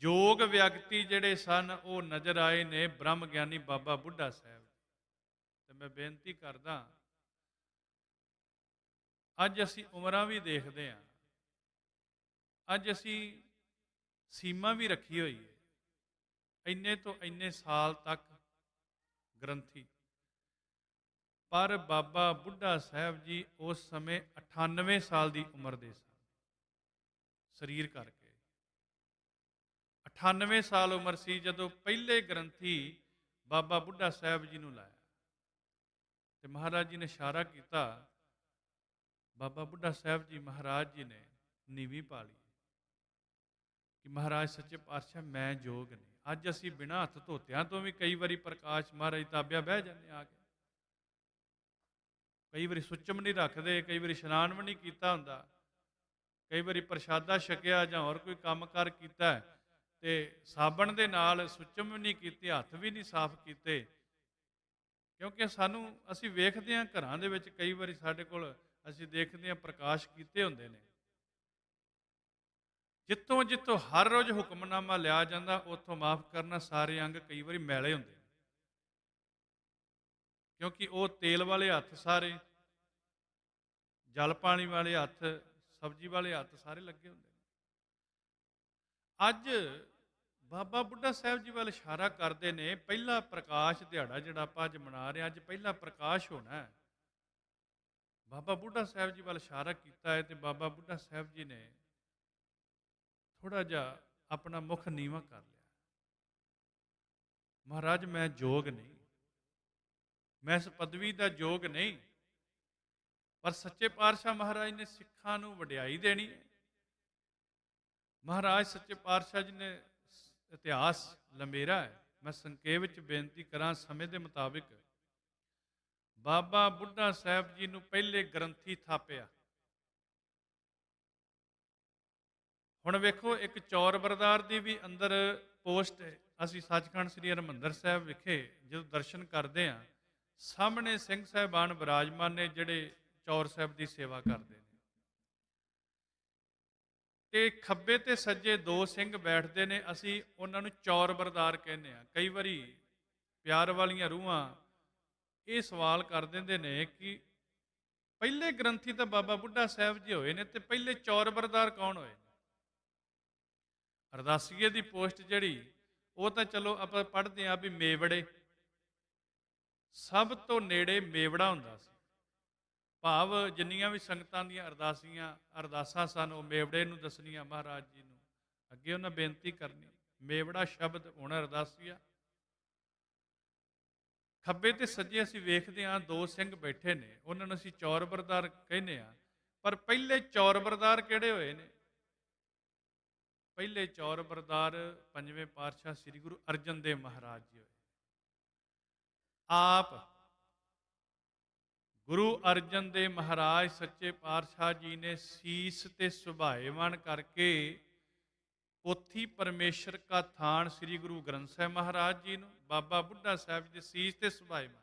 Speaker 2: ਯੋਗ ਵਿਅਕਤੀ ਜਿਹੜੇ ਸਨ ਉਹ ਨਜ਼ਰ ਆਏ ਨੇ ਬ੍ਰਹਮ ਗਿਆਨੀ ਬਾਬਾ ਬੁੱਢਾ ਸਾਹਿਬ। ਤੇ ਮੈਂ ਬੇਨਤੀ ਕਰਦਾ, ਅੱਜ ਅਸੀਂ ਉਮਰਾਂ ਵੀ ਦੇਖਦੇ ਹਾਂ, ਅੱਜ ਅਸੀਂ ਸੀਮਾ ਵੀ ਰੱਖੀ ਹੋਈ ਹੈ, ਇੰਨੇ ਤੋਂ ਇੰਨੇ ਸਾਲ ਤੱਕ ਗ੍ਰੰਥੀ। ਪਰ ਬਾਬਾ ਬੁੱਢਾ ਸਾਹਿਬ ਜੀ ਉਸ ਸਮੇਂ 98 ਸਾਲ ਦੀ ਉਮਰ ਦੇ ਸਨ, ਸਰੀਰ ਕਰਕੇ 98 ਸਾਲ ਉਮਰ ਸੀ ਜਦੋਂ ਪਹਿਲੇ ਗ੍ਰੰਥੀ ਬਾਬਾ ਬੁੱਢਾ ਸਾਹਿਬ ਜੀ ਨੂੰ ਲਾਇਆ। ਤੇ ਮਹਾਰਾਜ ਜੀ ਨੇ ਇਸ਼ਾਰਾ ਕੀਤਾ, ਬਾਬਾ ਬੁੱਢਾ ਸਾਹਿਬ ਜੀ ਮਹਾਰਾਜ ਜੀ ਨੇ ਨੀਵੀਂ ਪਾ ਲਈ ਕਿ ਮਹਾਰਾਜ ਸੱਚੇ ਪਾਤਸ਼ਾਹ ਮੈਂ ਯੋਗ ਨਹੀਂ। ਅੱਜ ਅਸੀਂ ਬਿਨਾਂ ਹੱਥ ਧੋਤਿਆਂ ਤੋਂ ਵੀ ਕਈ ਵਾਰੀ ਪ੍ਰਕਾਸ਼ ਮਹਾਰਾਜ ਤਾਬਿਆ ਬਹਿ ਜਾਂਦੇ ਆ ਕੇ, ਕਈ ਵਾਰੀ ਸੁੱਚਮ ਨਹੀਂ ਰੱਖਦੇ, ਕਈ ਵਾਰੀ ਇਸ਼ਨਾਨ ਵੀ ਨਹੀਂ ਕੀਤਾ ਹੁੰਦਾ, ਕਈ ਵਾਰੀ ਪ੍ਰਸ਼ਾਦਾ ਛਕਿਆ ਜਾਂ ਹੋਰ ਕੋਈ ਕੰਮ ਕਾਰ ਕੀਤਾ ਤੇ ਸਾਬਣ ਦੇ ਨਾਲ ਸੁੱਚਮ ਵੀ ਨਹੀਂ ਕੀਤੇ, ਹੱਥ ਵੀ ਨਹੀਂ ਸਾਫ਼ ਕੀਤੇ। ਕਿਉਂਕਿ ਅਸੀਂ ਵੇਖਦੇ ਹਾਂ ਘਰਾਂ ਦੇ ਵਿੱਚ ਕਈ ਵਾਰੀ ਸਾਡੇ ਕੋਲ ਅਸੀਂ ਦੇਖਦੇ ਹਾਂ ਪ੍ਰਕਾਸ਼ ਕੀਤੇ ਹੁੰਦੇ ਨੇ। ਜਿੱਥੋਂ ਜਿੱਥੋਂ ਹਰ ਰੋਜ਼ ਹੁਕਮਨਾਮਾ ਲਿਆ ਜਾਂਦਾ ਉੱਥੋਂ ਮਾਫ ਕਰਨਾ ਸਾਰੇ ਅੰਗ ਕਈ ਵਾਰੀ ਮੈਲੇ ਹੁੰਦੇ, ਕਿਉਂਕਿ ਉਹ ਤੇਲ ਵਾਲੇ ਹੱਥ ਸਾਰੇ, ਜਲ ਪਾਣੀ ਵਾਲੇ ਹੱਥ, ਸਬਜ਼ੀ ਵਾਲੇ ਹੱਥ ਸਾਰੇ ਲੱਗੇ ਹੁੰਦੇ ਨੇ। ਅੱਜ ਬਾਬਾ ਬੁੱਢਾ ਸਾਹਿਬ ਜੀ ਵੱਲ ਇਸ਼ਾਰਾ ਕਰਦੇ ਨੇ, ਪਹਿਲਾ ਪ੍ਰਕਾਸ਼ ਦਿਹਾੜਾ ਜਿਹੜਾ ਆਪਾਂ ਅੱਜ ਮਨਾ ਰਹੇ ਹਾਂ, ਅੱਜ ਪਹਿਲਾ ਪ੍ਰਕਾਸ਼ ਹੋਣਾ ਹੈ। ਬਾਬਾ ਬੁੱਢਾ ਸਾਹਿਬ ਜੀ ਵੱਲ ਇਸ਼ਾਰਾ ਕੀਤਾ ਹੈ ਤੇ ਬਾਬਾ ਬੁੱਢਾ ਸਾਹਿਬ ਜੀ ਨੇ ਥੋੜਾ ਜਿਹਾ ਆਪਣਾ ਮੁਖ ਨੀਵਾਂ ਕਰ ਲਿਆ। ਮਹਾਰਾਜ ਮੈਂ ਯੋਗ ਨਹੀਂ, ਮੈਂ ਇਸ ਪਦਵੀ ਦਾ ਯੋਗ ਨਹੀਂ, ਪਰ ਸੱਚੇ ਪਾਤਸ਼ਾਹ ਮਹਾਰਾਜ ਨੇ ਸਿੱਖਾਂ ਨੂੰ ਵਡਿਆਈ ਦੇਣੀ ਹੈ। ਮਹਾਰਾਜ ਸੱਚੇ ਪਾਤਸ਼ਾਹ ਜੀ ਨੇ ਇਤਿਹਾਸ ਲੰਬੇਰਾ ਹੈ। ਮੈਂ ਸੰਖੇਪ ਵਿੱਚ ਬੇਨਤੀ ਕਰਾਂ ਸਮੇਂ ਦੇ ਮੁਤਾਬਿਕ, ਬਾਬਾ ਬੁੱਢਾ ਸਾਹਿਬ ਜੀ ਨੂੰ ਪਹਿਲੇ ਗ੍ਰੰਥੀ ਥਾਪਿਆ। ਹੁਣ ਵੇਖੋ, ਇੱਕ ਚੌਰ ਬਰਦਾਰ ਦੀ ਵੀ ਅੰਦਰ ਪੋਸਟ ਹੈ। ਅਸੀਂ ਸੱਚਖੰਡ ਸ੍ਰੀ ਹਰਿਮੰਦਰ ਸਾਹਿਬ ਵਿਖੇ ਜਦੋਂ ਦਰਸ਼ਨ ਕਰਦੇ ਹਾਂ, ਸਾਹਮਣੇ ਸਿੰਘ ਸਾਹਿਬਾਨ ਵਿਰਾਜਮਾਨ ਨੇ ਜਿਹੜੇ ਚੌਰ ਸਾਹਿਬ ਦੀ ਸੇਵਾ ਕਰਦੇ ਨੇ, ਤੇ ਖੱਬੇ ਤੇ ਸੱਜੇ ਦੋ ਸਿੰਘ ਬੈਠਦੇ ਨੇ। ਅਸੀਂ ਉਹਨਾਂ ਨੂੰ ਚੌਰ ਬਰਦਾਰ ਕਹਿੰਦੇ ਹਾਂ। ਕਈ ਵਾਰੀ ਪਿਆਰ ਵਾਲੀਆਂ ਰੂਹਾਂ ਇਹ ਸਵਾਲ ਕਰ ਦਿੰਦੇ ਨੇ ਕਿ ਪਹਿਲੇ ਗ੍ਰੰਥੀ ਤਾਂ ਬਾਬਾ ਬੁੱਢਾ ਸਾਹਿਬ ਜੀ ਹੋਏ ਨੇ, ਤੇ ਪਹਿਲੇ ਚੌਰ ਬਰਦਾਰ ਕੌਣ ਹੋਏ? ਅਰਦਾਸੀਏ ਦੀ ਪੋਸਟ ਜਿਹੜੀ, ਉਹ ਤਾਂ ਚਲੋ ਆਪਾਂ ਪੜ੍ਹਦੇ ਹਾਂ ਵੀ ਮੇਵੜੇ, ਸਭ ਤੋਂ ਨੇੜੇ ਮੇਵੜਾ ਹੁੰਦਾ ਸੀ। ਭਾਵ ਜਿੰਨੀਆਂ ਵੀ ਸੰਗਤਾਂ ਦੀਆਂ ਅਰਦਾਸਾਂ ਸਨ ਉਹ ਮੇਵੜੇ ਨੂੰ ਦੱਸਣੀਆਂ, ਮਹਾਰਾਜ ਜੀ ਨੂੰ ਅੱਗੇ ਉਹਨਾਂ ਬੇਨਤੀ ਕਰਨੀ। ਮੇਵੜਾ ਸ਼ਬਦ ਹੁਣ ਅਰਦਾਸੀਆ। ਖੱਬੇ ਤੇ ਸੱਜੇ ਅਸੀਂ ਵੇਖਦੇ ਹਾਂ ਦੋ ਸਿੰਘ ਬੈਠੇ ਨੇ, ਉਹਨਾਂ ਨੂੰ ਅਸੀਂ ਚੌਰ ਬਰਦਾਰ ਕਹਿੰਦੇ ਹਾਂ। ਪਰ ਪਹਿਲੇ ਚੌਰ ਬਰਦਾਰ ਕਿਹੜੇ ਹੋਏ ਨੇ? ਪਹਿਲੇ ਚੌਰ ਬਰਦਾਰ ਪੰਜਵੇਂ ਪਾਤਸ਼ਾਹ ਸ੍ਰੀ ਗੁਰੂ ਅਰਜਨ ਦੇਵ ਮਹਾਰਾਜ ਜੀ ਹੋਏ। ਆਪ ਗੁਰੂ ਅਰਜਨ ਦੇਵ ਮਹਾਰਾਜ ਸੱਚੇ ਪਾਤਸ਼ਾਹ ਜੀ ਨੇ ਸੀਸ ਤੇ ਸੁਭਾਏਵਾਨ ਕਰਕੇ ਪੋਥੀ ਪਰਮੇਸ਼ਰ ਕਾ ਥਾਨ ਸ੍ਰੀ ਗੁਰੂ ਗ੍ਰੰਥ ਸਾਹਿਬ ਮਹਾਰਾਜ ਜੀ ਨੂੰ ਬਾਬਾ ਬੁੱਢਾ ਸਾਹਿਬ ਜੀ ਦੇ ਸੀਸ ਤੇ ਸੁਭਾਏਵਾਨ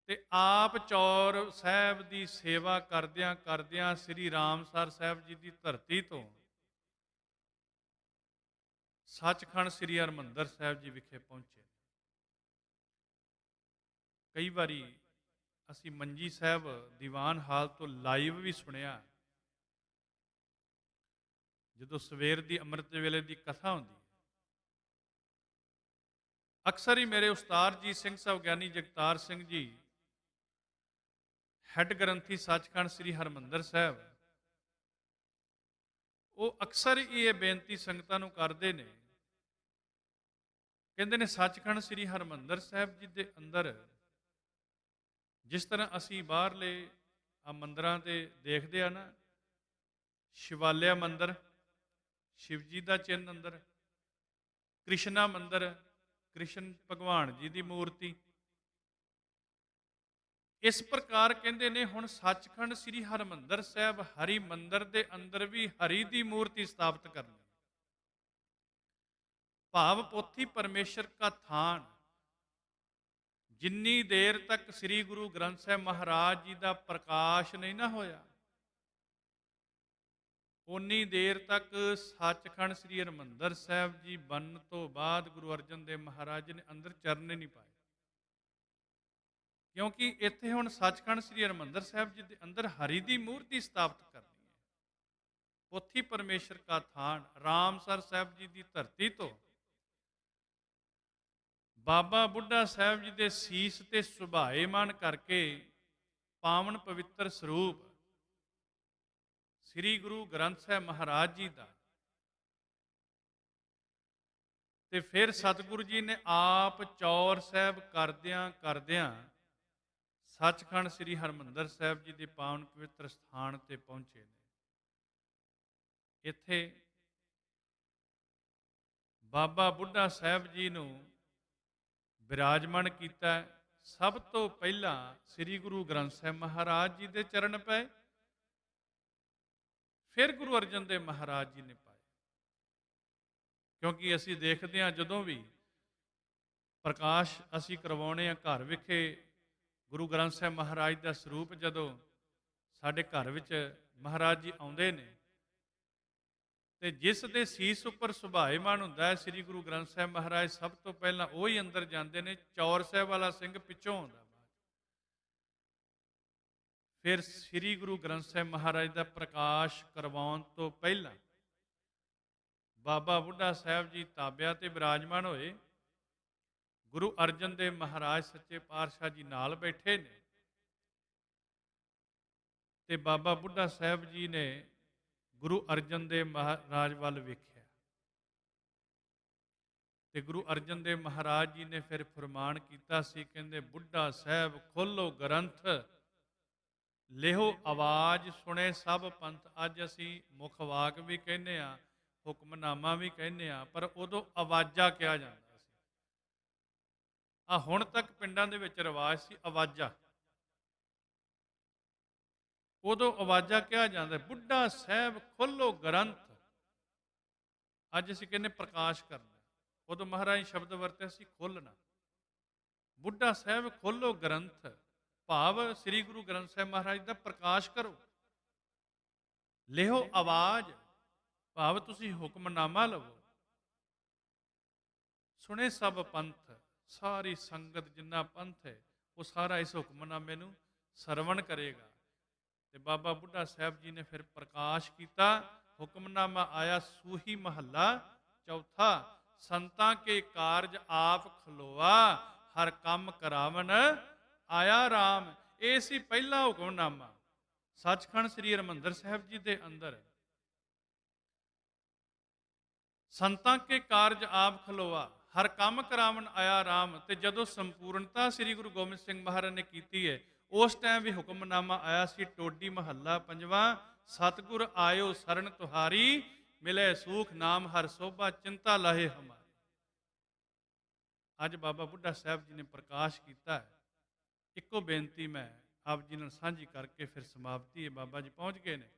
Speaker 2: ਤੇ ਆਪ ਚੌਰ ਸਾਹਿਬ ਦੀ ਸੇਵਾ ਕਰਦਿਆਂ ਕਰਦਿਆਂ ਸ੍ਰੀ ਰਾਮਸਰ ਸਾਹਿਬ ਜੀ ਦੀ ਧਰਤੀ ਤੋਂ ਸੱਚਖੰਡ ਸ੍ਰੀ ਹਰਿਮੰਦਰ ਸਾਹਿਬ ਜੀ ਵਿਖੇ ਪਹੁੰਚੇ। ਕਈ ਵਾਰੀ ਅਸੀਂ ਮੰਜੀ ਸਾਹਿਬ ਦੀਵਾਨ ਹਾਲ ਤੋਂ ਲਾਈਵ ਵੀ ਸੁਣਿਆ, ਜਦੋਂ ਸਵੇਰ ਦੀ ਅੰਮ੍ਰਿਤ ਵੇਲੇ ਦੀ ਕਥਾ ਹੁੰਦੀ ਹੈ। ਅਕਸਰ ਹੀ ਮੇਰੇ ਉਸਤਾਦ ਜੀ ਸਿੰਘ ਸਾਹਿਬ ਗਿਆਨੀ ਜਗਤਾਰ ਸਿੰਘ ਜੀ, ਹੈੱਡ ਗ੍ਰੰਥੀ ਸੱਚਖੰਡ ਸ੍ਰੀ ਹਰਿਮੰਦਰ ਸਾਹਿਬ, ਉਹ ਅਕਸਰ ਹੀ ਇਹ ਬੇਨਤੀ ਸੰਗਤਾਂ ਨੂੰ ਕਰਦੇ ਨੇ ਕਹਿੰਦੇ ਨੇ ਸੱਚਖੰਡ ਸ੍ਰੀ ਹਰਿਮੰਦਰ ਸਾਹਿਬ ਜੀ ਦੇ ਅੰਦਰ ਜਿਸ ਤਰ੍ਹਾਂ ਅਸੀਂ ਬਾਹਰਲੇ ਮੰਦਰਾਂ ਤੇ ਦੇਖਦੇ ਆ ਨਾ, ਸ਼ਿਵਾਲਿਆ ਮੰਦਰ, ਸ਼ਿਵ ਜੀ ਦਾ ਚਿੰਨ੍ਹ ਅੰਦਰ, ਕ੍ਰਿਸ਼ਨਾ ਮੰਦਰ, ਕ੍ਰਿਸ਼ਨ ਭਗਵਾਨ ਜੀ ਦੀ ਮੂਰਤੀ, ਇਸ ਪ੍ਰਕਾਰ ਕਹਿੰਦੇ ਨੇ ਹੁਣ ਸੱਚਖੰਡ ਸ੍ਰੀ ਹਰਿਮੰਦਰ ਸਾਹਿਬ ਹਰੀ ਮੰਦਰ ਦੇ ਅੰਦਰ ਵੀ ਹਰੀ ਦੀ ਮੂਰਤੀ ਸਥਾਪਿਤ ਕਰਨੀ। ਭਾਵ ਪੋਥੀ ਪਰਮੇਸ਼ਰ ਕਾ ਥਾਨ। ਜਿੰਨੀ ਦੇਰ ਤੱਕ ਸ੍ਰੀ ਗੁਰੂ ਗ੍ਰੰਥ ਸਾਹਿਬ ਮਹਾਰਾਜ ਜੀ ਦਾ ਪ੍ਰਕਾਸ਼ ਨਹੀਂ ਨਾ ਹੋਇਆ, ਉਨੀ ਦੇਰ ਤੱਕ ਸੱਚਖੰਡ ਸ੍ਰੀ ਹਰਿਮੰਦਰ ਸਾਹਿਬ ਜੀ ਬਣਨ ਤੋਂ ਬਾਅਦ ਗੁਰੂ ਅਰਜਨ ਦੇਵ ਮਹਾਰਾਜ ਨੇ ਅੰਦਰ ਚਰਨ ਨਹੀਂ ਪਾਏ। ਕਿਉਂਕਿ ਇੱਥੇ ਹੁਣ ਸੱਚਖੰਡ ਸ੍ਰੀ ਹਰਿਮੰਦਰ ਸਾਹਿਬ ਜੀ ਦੇ ਅੰਦਰ ਹਰੀ ਦੀ ਮੂਰਤੀ ਸਥਾਪਿਤ ਕਰਨੀ ਹੈ। ਪੋਥੀ ਪਰਮੇਸ਼ਰ ਕਾ ਥਾਨ ਰਾਮਸਰ ਸਾਹਿਬ ਜੀ ਦੀ ਧਰਤੀ ਤੋਂ ਬਾਬਾ ਬੁੱਢਾ ਸਾਹਿਬ ਜੀ ਦੇ ਸੀਸ ਤੇ ਸੁਭਾਏਮਾਨ ਕਰਕੇ ਪਾਵਨ ਪਵਿੱਤਰ ਸਰੂਪ ਸ੍ਰੀ ਗੁਰੂ ਗ੍ਰੰਥ ਸਾਹਿਬ ਮਹਾਰਾਜ ਜੀ ਦਾ, ਤੇ ਫਿਰ ਸਤਿਗੁਰੂ ਜੀ ਨੇ ਆਪ ਚੌਰ ਸਾਹਿਬ ਕਰਦਿਆਂ ਕਰਦਿਆਂ ਸੱਚਖੰਡ ਸ੍ਰੀ ਹਰਿਮੰਦਰ ਸਾਹਿਬ ਜੀ ਦੇ ਪਾਵਨ ਪਵਿੱਤਰ ਸਥਾਨ ਤੇ ਪਹੁੰਚੇ ਨੇ। ਇੱਥੇ ਬਾਬਾ ਬੁੱਢਾ ਸਾਹਿਬ ਜੀ ਨੂੰ ਵਿਰਾਜਮਾਨ ਕੀਤਾ। ਸਭ ਤੋਂ ਪਹਿਲਾਂ ਸ੍ਰੀ ਗੁਰੂ ਗ੍ਰੰਥ ਸਾਹਿਬ ਮਹਾਰਾਜ ਜੀ ਦੇ ਚਰਨ ਪਏ, ਫਿਰ ਗੁਰੂ ਅਰਜਨ ਦੇਵ ਮਹਾਰਾਜ ਜੀ ਨੇ ਪਾਏ। ਕਿਉਂਕਿ ਅਸੀਂ ਦੇਖਦੇ ਹਾਂ ਜਦੋਂ ਵੀ ਪ੍ਰਕਾਸ਼ ਅਸੀਂ ਕਰਵਾਉਣੇ ਆ ਘਰ ਵਿਖੇ, ਗੁਰੂ ਗ੍ਰੰਥ ਸਾਹਿਬ ਮਹਾਰਾਜ ਦਾ ਸਰੂਪ ਜਦੋਂ ਸਾਡੇ ਘਰ ਵਿੱਚ ਮਹਾਰਾਜ ਜੀ ਆਉਂਦੇ ਨੇ, ਤੇ ਜਿਸ ਦੇ ਸੀਸ ਉੱਪਰ ਸੁਭਾਏਮਾਨ ਹੁੰਦਾ ਹੈ ਸ੍ਰੀ ਗੁਰੂ ਗ੍ਰੰਥ ਸਾਹਿਬ ਮਹਾਰਾਜ, ਸਭ ਤੋਂ ਪਹਿਲਾਂ ਉਹ ਹੀ ਅੰਦਰ ਜਾਂਦੇ ਨੇ। ਚੌਰ ਸਾਹਿਬ ਵਾਲਾ ਸਿੰਘ ਪਿੱਛੋਂ ਆਉਂਦਾ। ਫਿਰ ਸ੍ਰੀ ਗੁਰੂ ਗ੍ਰੰਥ ਸਾਹਿਬ ਮਹਾਰਾਜ ਦਾ ਪ੍ਰਕਾਸ਼ ਕਰਵਾਉਣ ਤੋਂ ਪਹਿਲਾਂ ਬਾਬਾ ਬੁੱਢਾ ਸਾਹਿਬ ਜੀ ਤਾਬਿਆਂ ਤੇ ਵਿਰਾਜਮਾਨ ਹੋਏ। ਗੁਰੂ ਅਰਜਨ ਦੇਵ ਮਹਾਰਾਜ ਸੱਚੇ ਪਾਤਸ਼ਾਹ ਜੀ ਨਾਲ ਬੈਠੇ ਨੇ, ਤੇ ਬਾਬਾ ਬੁੱਢਾ ਸਾਹਿਬ ਜੀ ਨੇ ਗੁਰੂ ਅਰਜਨ ਦੇਵ ਮਹਾਰਾਜ ਵੱਲ ਵੇਖਿਆ, ਤੇ ਗੁਰੂ ਅਰਜਨ ਦੇਵ ਮਹਾਰਾਜ ਜੀ ਨੇ ਫਿਰ ਫਰਮਾਨ ਕੀਤਾ ਸੀ, ਕਹਿੰਦੇ ਬੁੱਢਾ ਸਾਹਿਬ ਖੋਲੋ ਗ੍ਰੰਥ, ਲਿਹੋ ਆਵਾਜ਼, ਸੁਣੇ ਸਭ ਪੰਥ। ਅੱਜ ਅਸੀਂ ਮੁੱਖ ਵਾਕ ਵੀ ਕਹਿੰਦੇ ਆ, ਹੁਕਮਨਾਮਾ ਵੀ ਕਹਿੰਦੇ ਆ, ਪਰ ਉਦੋਂ ਆਵਾਜ਼ਾਂ ਕਿਹਾ ਜਾਂਦਾ ਸੀ। ਹੁਣ ਤੱਕ ਪਿੰਡਾਂ ਦੇ ਵਿੱਚ ਰਿਵਾਜ ਸੀ ਆਵਾਜ਼ਾਂ, ਉਦੋਂ ਆਵਾਜ਼ਾਂ ਕਿਹਾ ਜਾਂਦਾ। ਬੁੱਢਾ ਸਾਹਿਬ ਖੋਲੋ ਗ੍ਰੰਥ, ਅੱਜ ਅਸੀਂ ਕਹਿੰਦੇ ਪ੍ਰਕਾਸ਼ ਕਰਨਾ, ਉਦੋਂ ਮਹਾਰਾਜ ਸ਼ਬਦ ਵਰਤਿਆ ਸੀ ਖੋਲਣਾ। ਬੁੱਢਾ ਸਾਹਿਬ ਖੋਲੋ ਗ੍ਰੰਥ, ਭਾਵ ਸ੍ਰੀ ਗੁਰੂ ਗ੍ਰੰਥ ਸਾਹਿਬ ਮਹਾਰਾਜ ਦਾ ਪ੍ਰਕਾਸ਼ ਕਰੋ। ਲਿਹੋ ਆਵਾਜ਼, ਭਾਵ ਤੁਸੀਂ ਹੁਕਮਨਾਮਾ ਲਵੋ। ਸੁਣੇ ਸਭ ਪੰਥ, ਸਾਰੀ ਸੰਗਤ ਜਿੰਨਾ ਪੰਥ ਹੈ ਉਹ ਸਾਰਾ ਇਸ ਹੁਕਮਨਾਮੇ ਨੂੰ ਸਰਵਣ ਕਰੇਗਾ। ਤੇ ਬਾਬਾ ਬੁੱਢਾ ਸਾਹਿਬ ਜੀ ਨੇ ਫਿਰ ਪ੍ਰਕਾਸ਼ ਕੀਤਾ। ਹੁਕਮਨਾਮਾ ਆਇਆ ਸੂਹੀ ਮਹੱਲਾ ਚੌਥਾ, ਸੰਤਾਂ ਕੇ ਕਾਰਜ ਆਪ ਖਲੋਆ, ਹਰ ਕੰਮ ਕਰਾਵਨ ਆਇਆ ਰਾਮ। ਇਹ ਸੀ ਪਹਿਲਾ ਹੁਕਮਨਾਮਾ ਸੱਚਖੰਡ ਸ੍ਰੀ ਹਰਿਮੰਦਰ ਸਾਹਿਬ ਜੀ ਦੇ ਅੰਦਰ। ਸੰਤਾਂ ਕੇ ਕਾਰਜ ਆਪ ਖਲੋਆ, ਹਰ ਕੰਮ ਕਰਾਵਨ ਆਇਆ ਰਾਮ। ਤੇ ਜਦੋਂ ਸੰਪੂਰਨਤਾ ਸ੍ਰੀ ਗੁਰੂ ਗੋਬਿੰਦ ਸਿੰਘ ਮਹਾਰਾਜ ਨੇ ਕੀਤੀ ਹੈ, ਉਸ ਟਾਈਮ ਵੀ ਹੁਕਮਨਾਮਾ ਆਇਆ ਸੀ ਟੋਡੀ ਮਹੱਲਾ ਪੰਜਵਾਂ, ਸਤਿਗੁਰ ਆਇਓ ਸਰਨ ਤੁਹਾਰੀ, ਮਿਲੇ ਸੂਖ ਨਾਮ ਹਰ ਸੋਭਾ, ਚਿੰਤਾ ਲਾਹੇ ਹਮਾਰੀ। ਅੱਜ ਬਾਬਾ ਬੁੱਢਾ ਸਾਹਿਬ ਜੀ ਨੇ ਪ੍ਰਕਾਸ਼ ਕੀਤਾ ਹੈ। ਇੱਕੋ ਬੇਨਤੀ ਮੈਂ ਆਪ ਜੀ ਨਾਲ ਸਾਂਝੀ ਕਰਕੇ ਫਿਰ ਸਮਾਪਤੀ ਹੈ, ਬਾਬਾ ਜੀ ਪਹੁੰਚ ਗਏ ਨੇ।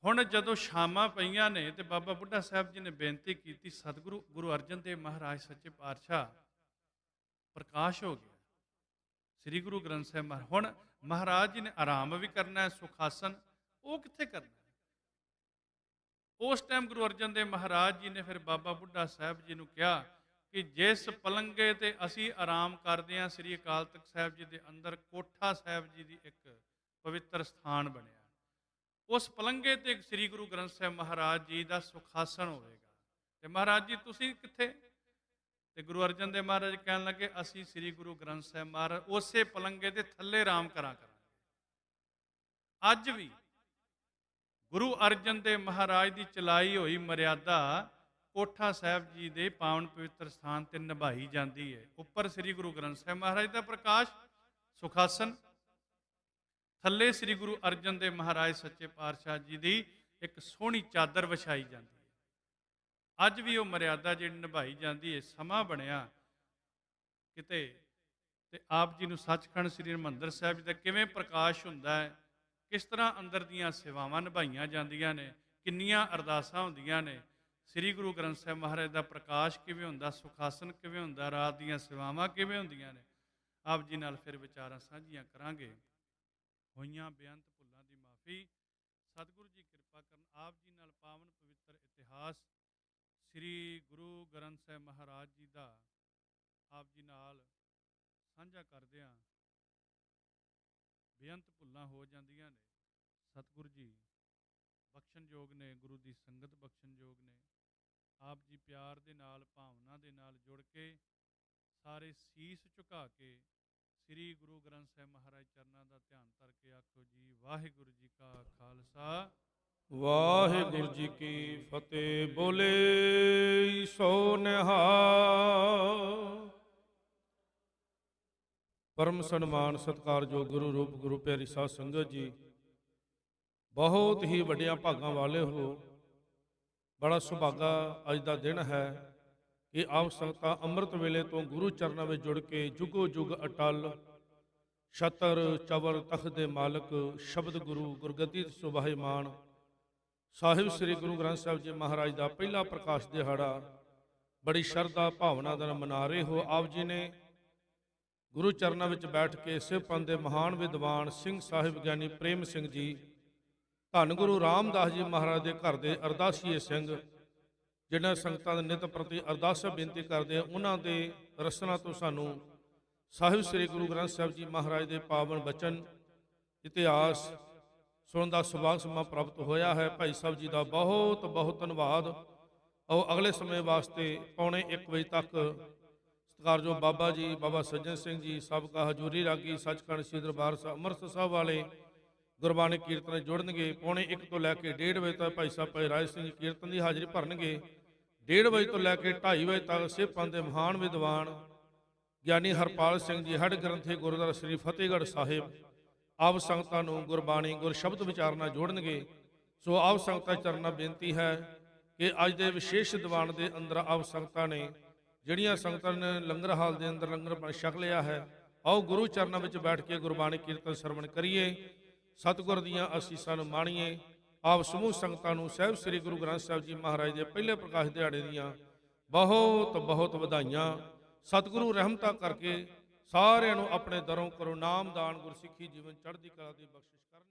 Speaker 2: ਹੁਣ ਜਦੋਂ ਸ਼ਾਮਾਂ ਪਈਆਂ ਨੇ ਤੇ ਬਾਬਾ ਬੁੱਢਾ ਸਾਹਿਬ ਜੀ ਨੇ ਬੇਨਤੀ ਕੀਤੀ, ਸਤਿਗੁਰੂ ਗੁਰੂ ਅਰਜਨ ਦੇਵ ਮਹਾਰਾਜ ਸੱਚੇ ਪਾਤਸ਼ਾਹ ਪ੍ਰਕਾਸ਼ ਹੋ ਗਿਆ ਸ੍ਰੀ ਗੁਰੂ ਗ੍ਰੰਥ ਸਾਹਿਬ ਮਹਾਰਾਜ। ਹੁਣ ਮਹਾਰਾਜ ਜੀ ਨੇ ਆਰਾਮ ਵੀ ਕਰਨਾ ਹੈ, ਸੁਖਾਸਨ ਉਹ ਕਿੱਥੇ ਕਰਨਾ ਹੈ? ਉਸ ਟਾਈਮ ਗੁਰੂ ਅਰਜਨ ਦੇਵ ਮਹਾਰਾਜ ਜੀ ਨੇ ਫਿਰ ਬਾਬਾ ਬੁੱਢਾ ਸਾਹਿਬ ਜੀ ਨੂੰ ਕਿਹਾ ਕਿ ਜਿਸ ਪਲੰਗੇ ਤੇ ਅਸੀਂ ਆਰਾਮ ਕਰਦੇ ਹਾਂ, ਸ੍ਰੀ ਅਕਾਲ ਤਖਤ ਸਾਹਿਬ ਜੀ ਦੇ ਅੰਦਰ ਕੋਠਾ ਸਾਹਿਬ ਜੀ ਦੀ ਇੱਕ ਪਵਿੱਤਰ ਸਥਾਨ ਬਣਿਆ, ਉਸ ਪਲੰਗੇ ਤੇ ਸ੍ਰੀ ਗੁਰੂ ਗ੍ਰੰਥ ਸਾਹਿਬ ਮਹਾਰਾਜ ਜੀ ਦਾ ਸੁਖਾਸਨ ਹੋਵੇਗਾ। ਤੇ ਮਹਾਰਾਜ ਜੀ ਤੁਸੀਂ ਕਿੱਥੇ? ਤੇ ਗੁਰੂ ਅਰਜਨ ਦੇਵ ਮਹਾਰਾਜ ਕਹਿਣ ਲੱਗੇ, ਅਸੀਂ ਸ੍ਰੀ ਗੁਰੂ ਗ੍ਰੰਥ ਸਾਹਿਬ ਮਹਾਰਾਜ ਉਸੇ ਪਲੰਗੇ ਦੇ ਥੱਲੇ ਆਰਾਮ ਕਰਾਂਗੇ। ਅੱਜ ਵੀ ਗੁਰੂ ਅਰਜਨ ਦੇਵ ਮਹਾਰਾਜ ਦੀ ਚਲਾਈ ਹੋਈ ਮਰਿਆਦਾ ਕੋਠਾ ਸਾਹਿਬ ਜੀ ਦੇ ਪਾਵਨ ਪਵਿੱਤਰ ਸਥਾਨ ਤੇ ਨਿਭਾਈ ਜਾਂਦੀ ਹੈ। ਉੱਪਰ ਸ੍ਰੀ ਗੁਰੂ ਗ੍ਰੰਥ ਸਾਹਿਬ ਮਹਾਰਾਜ ਦਾ ਪ੍ਰਕਾਸ਼ ਸੁਖਾਸਨ, ਥੱਲੇ ਸ੍ਰੀ ਗੁਰੂ ਅਰਜਨ ਦੇਵ ਮਹਾਰਾਜ ਸੱਚੇ ਪਾਤਸ਼ਾਹ ਜੀ ਦੀ ਇੱਕ ਸੋਹਣੀ ਚਾਦਰ ਵਿਛਾਈ ਜਾਂਦੀ ਹੈ। ਅੱਜ ਵੀ ਉਹ ਮਰਿਆਦਾ ਜਿਹੜੀ ਨਿਭਾਈ ਜਾਂਦੀ ਹੈ। ਸਮਾਂ ਬਣਿਆ ਕਿਤੇ ਤੇ ਆਪ ਜੀ ਨੂੰ ਸੱਚਖੰਡ ਸ੍ਰੀ ਹਰਿਮੰਦਰ ਸਾਹਿਬ ਜੀ ਦਾ ਕਿਵੇਂ ਪ੍ਰਕਾਸ਼ ਹੁੰਦਾ ਹੈ, ਕਿਸ ਤਰ੍ਹਾਂ ਅੰਦਰ ਦੀਆਂ ਸੇਵਾਵਾਂ ਨਿਭਾਈਆਂ ਜਾਂਦੀਆਂ ਨੇ, ਕਿੰਨੀਆਂ ਅਰਦਾਸਾਂ ਹੁੰਦੀਆਂ ਨੇ, ਸ੍ਰੀ ਗੁਰੂ ਗ੍ਰੰਥ ਸਾਹਿਬ ਮਹਾਰਾਜ ਦਾ ਪ੍ਰਕਾਸ਼ ਕਿਵੇਂ ਹੁੰਦਾ, ਸੁਖਾਸਨ ਕਿਵੇਂ ਹੁੰਦਾ, ਰਾਤ ਦੀਆਂ ਸੇਵਾਵਾਂ ਕਿਵੇਂ ਹੁੰਦੀਆਂ ਨੇ, ਆਪ ਜੀ ਨਾਲ ਫਿਰ ਵਿਚਾਰਾਂ ਸਾਂਝੀਆਂ ਕਰਾਂਗੇ। ਹੋਈਆਂ ਬੇਅੰਤ ਭੁੱਲਾਂ ਦੀ ਮਾਫੀ, ਸਤਿਗੁਰੂ ਜੀ ਕਿਰਪਾ ਕਰਨ। ਆਪ ਜੀ ਨਾਲ ਪਾਵਨ ਪਵਿੱਤਰ ਇਤਿਹਾਸ ਸ੍ਰੀ ਗੁਰੂ ਗ੍ਰੰਥ ਸਾਹਿਬ ਮਹਾਰਾਜ ਜੀ ਦਾ ਆਪ ਜੀ ਨਾਲ ਸਾਂਝਾ ਕਰਦਿਆਂ ਬੇਅੰਤ ਭੁੱਲਾਂ ਹੋ ਜਾਂਦੀਆਂ ਨੇ। ਸਤਿਗੁਰੂ ਜੀ ਬਖਸ਼ਣਯੋਗ ਨੇ, ਗੁਰੂ ਦੀ ਸੰਗਤ ਬਖਸ਼ਣਯੋਗ ਨੇ। ਆਪ ਜੀ ਪਿਆਰ ਦੇ ਨਾਲ, ਭਾਵਨਾ ਦੇ ਨਾਲ ਜੁੜ ਕੇ ਸਾਰੇ ਸੀਸ ਝੁਕਾ ਕੇ ਸ੍ਰੀ ਗੁਰੂ ਗ੍ਰੰਥ ਸਾਹਿਬ ਮਹਾਰਾਜ ਚਰਨਾਂ ਦਾ ਧਿਆਨ ਧਰ ਕੇ ਆਖੋ ਜੀ, ਵਾਹਿਗੁਰੂ ਜੀ ਕਾ ਖਾਲਸਾ,
Speaker 1: ਵਾਹਿਗੁਰੂ ਜੀ ਕੀ ਫਤਿਹ। ਬੋਲੇ ਸੋ ਨਿਹਾਲ। ਪਰਮ ਸਨਮਾਨ ਸਤਿਕਾਰਯੋਗ ਗੁਰੂ ਰੂਪ ਗੁਰੂ ਪਿਆਰੀ ਸਾਧ ਸੰਗਤ ਜੀ, ਬਹੁਤ ਹੀ ਵੱਡਿਆਂ ਭਾਗਾਂ ਵਾਲੇ ਹੋ। ਬੜਾ ਸੁਭਾਗਾ ਅੱਜ ਦਾ ਦਿਨ ਹੈ ਕਿ ਆਪ ਸੰਗਤਾਂ ਅੰਮ੍ਰਿਤ ਵੇਲੇ ਤੋਂ ਗੁਰੂ ਚਰਨਾਂ ਵਿੱਚ ਜੁੜ ਕੇ ਜੁਗੋ ਜੁਗ ਅਟਲ ਛਤਰ ਚਵਰ ਤਖਤ ਦੇ ਮਾਲਕ ਸ਼ਬਦ ਗੁਰੂ ਗੁਰਗੱਦੀ ਸੁਭਾਈਮਾਨ ਸਾਹਿਬ ਸ੍ਰੀ ਗੁਰੂ ਗ੍ਰੰਥ ਸਾਹਿਬ ਜੀ ਮਹਾਰਾਜ ਦਾ ਪਹਿਲਾ ਪ੍ਰਕਾਸ਼ ਦਿਹਾੜਾ ਬੜੀ ਸ਼ਰਧਾ ਭਾਵਨਾ ਨਾਲ ਮਨਾ ਰਹੇ ਹੋ। ਆਪ ਜੀ ਨੇ ਗੁਰੂ ਚਰਨਾਂ ਵਿੱਚ ਬੈਠ ਕੇ ਸਿੱਖ ਪੰਥ ਦੇ ਮਹਾਨ ਵਿਦਵਾਨ ਸਿੰਘ ਸਾਹਿਬ ਗਿਆਨੀ ਪ੍ਰੇਮ ਸਿੰਘ ਜੀ, ਧੰਨ ਗੁਰੂ ਰਾਮਦਾਸ ਜੀ ਮਹਾਰਾਜ ਦੇ ਘਰ ਦੇ ਅਰਦਾਸੀਏ ਸਿੰਘ, ਜਿਹਨਾਂ ਸੰਗਤਾਂ ਦੇ ਨਿਤ ਪ੍ਰਤੀ ਅਰਦਾਸ ਬੇਨਤੀ ਕਰਦੇ ਆ, ਉਹਨਾਂ ਦੇ ਰਸਨਾ ਤੋਂ ਸਾਨੂੰ ਸਾਹਿਬ ਸ੍ਰੀ ਗੁਰੂ ਗ੍ਰੰਥ ਸਾਹਿਬ ਜੀ ਮਹਾਰਾਜ ਦੇ ਪਾਵਨ ਬਚਨ ਇਤਿਹਾਸ ਸੁਣਨ ਦਾ ਸੁਭਾਗ ਸਮਾਂ ਪ੍ਰਾਪਤ ਹੋਇਆ ਹੈ। ਭਾਈ ਸਾਹਿਬ ਜੀ ਦਾ ਬਹੁਤ ਬਹੁਤ ਧੰਨਵਾਦ। ਉਹ ਅਗਲੇ ਸਮੇਂ ਵਾਸਤੇ 12:45 ਵਜੇ ਤੱਕ ਸਤਿਕਾਰਯੋਗ ਬਾਬਾ ਜੀ, ਬਾਬਾ ਸੱਜਣ ਸਿੰਘ ਜੀ, ਸਾਬਕਾ ਹਜ਼ੂਰੀ ਰਾਗੀ ਸੱਚਖੰਡ ਸ੍ਰੀ ਦਰਬਾਰ ਸਾਹਿਬ ਅੰਮ੍ਰਿਤਸਰ ਸਾਹਿਬ ਵਾਲੇ ਗੁਰਬਾਣੀ ਕੀਰਤਨ ਜੁੜਨਗੇ। 12:45 ਤੋਂ ਲੈ ਕੇ 1:30 ਵਜੇ ਤੱਕ ਭਾਈ ਸਾਹਿਬ ਭਾਈ ਰਾਜ ਸਿੰਘ ਕੀਰਤਨ ਦੀ ਹਾਜ਼ਰੀ ਭਰਨਗੇ। 1:30 ਵਜੇ ਤੋਂ ਲੈ ਕੇ 2:30 ਵਜੇ ਤੱਕ ਸਿੱਖ ਪੰਥ ਦੇ ਮਹਾਨ ਵਿਦਵਾਨ ਗਿਆਨੀ ਹਰਪਾਲ ਸਿੰਘ ਜੀ ਹੜ ਗ੍ਰੰਥੀ ਗੁਰਦੁਆਰਾ ਸ੍ਰੀ ਫਤਿਹਗੜ੍ਹ ਸਾਹਿਬ ਆਪ ਸੰਗਤਾਂ ਨੂੰ ਗੁਰਬਾਣੀ ਗੁਰ ਸ਼ਬਦ ਵਿਚਾਰਨਾ ਜੋੜਨਗੇ। ਸੋ ਆਪ ਸੰਗਤਾਂ ਚਰਨਾਂ ਬੇਨਤੀ ਹੈ ਕਿ ਅੱਜ ਦੇ ਵਿਸ਼ੇਸ਼ ਦੀਵਾਨ ਦੇ ਅੰਦਰ ਆਪ ਸੰਗਤਾਂ ਨੇ, ਜਿਹੜੀਆਂ ਸੰਗਤਾਂ ਨੇ ਲੰਗਰ ਹਾਲ ਦੇ ਅੰਦਰ ਲੰਗਰ ਪਾਣੀ ਛਕ ਲਿਆ ਹੈ, ਆਓ ਗੁਰੂ ਚਰਨਾਂ ਵਿੱਚ ਬੈਠ ਕੇ ਗੁਰਬਾਣੀ ਕੀਰਤਨ ਸਰਵਣ ਕਰੀਏ, ਸਤਿਗੁਰ ਦੀਆਂ ਅਸੀਸਾਂ ਨੂੰ ਮਾਣੀਏ। ਆਪ ਸਮੂਹ ਸੰਗਤਾਂ ਨੂੰ ਸਾਹਿਬ ਸ੍ਰੀ ਗੁਰੂ ਗ੍ਰੰਥ ਸਾਹਿਬ ਜੀ ਮਹਾਰਾਜ ਦੇ ਪਹਿਲੇ ਪ੍ਰਕਾਸ਼ ਦਿਹਾੜੇ ਦੀਆਂ ਬਹੁਤ ਬਹੁਤ ਵਧਾਈਆਂ। ਸਤਿਗੁਰੂ ਰਹਿਮਤਾਂ ਕਰਕੇ ਸਾਰਿਆਂ ਨੂੰ ਆਪਣੇ ਦਰੋਂ ਕਰੋ ਨਾਮ ਦਾਨ, ਗੁਰਸਿੱਖੀ ਜੀਵਨ ਚੜ੍ਹਦੀ ਕਲਾ ਦੀ ਬਖਸ਼ਿਸ਼ ਕਰਨ।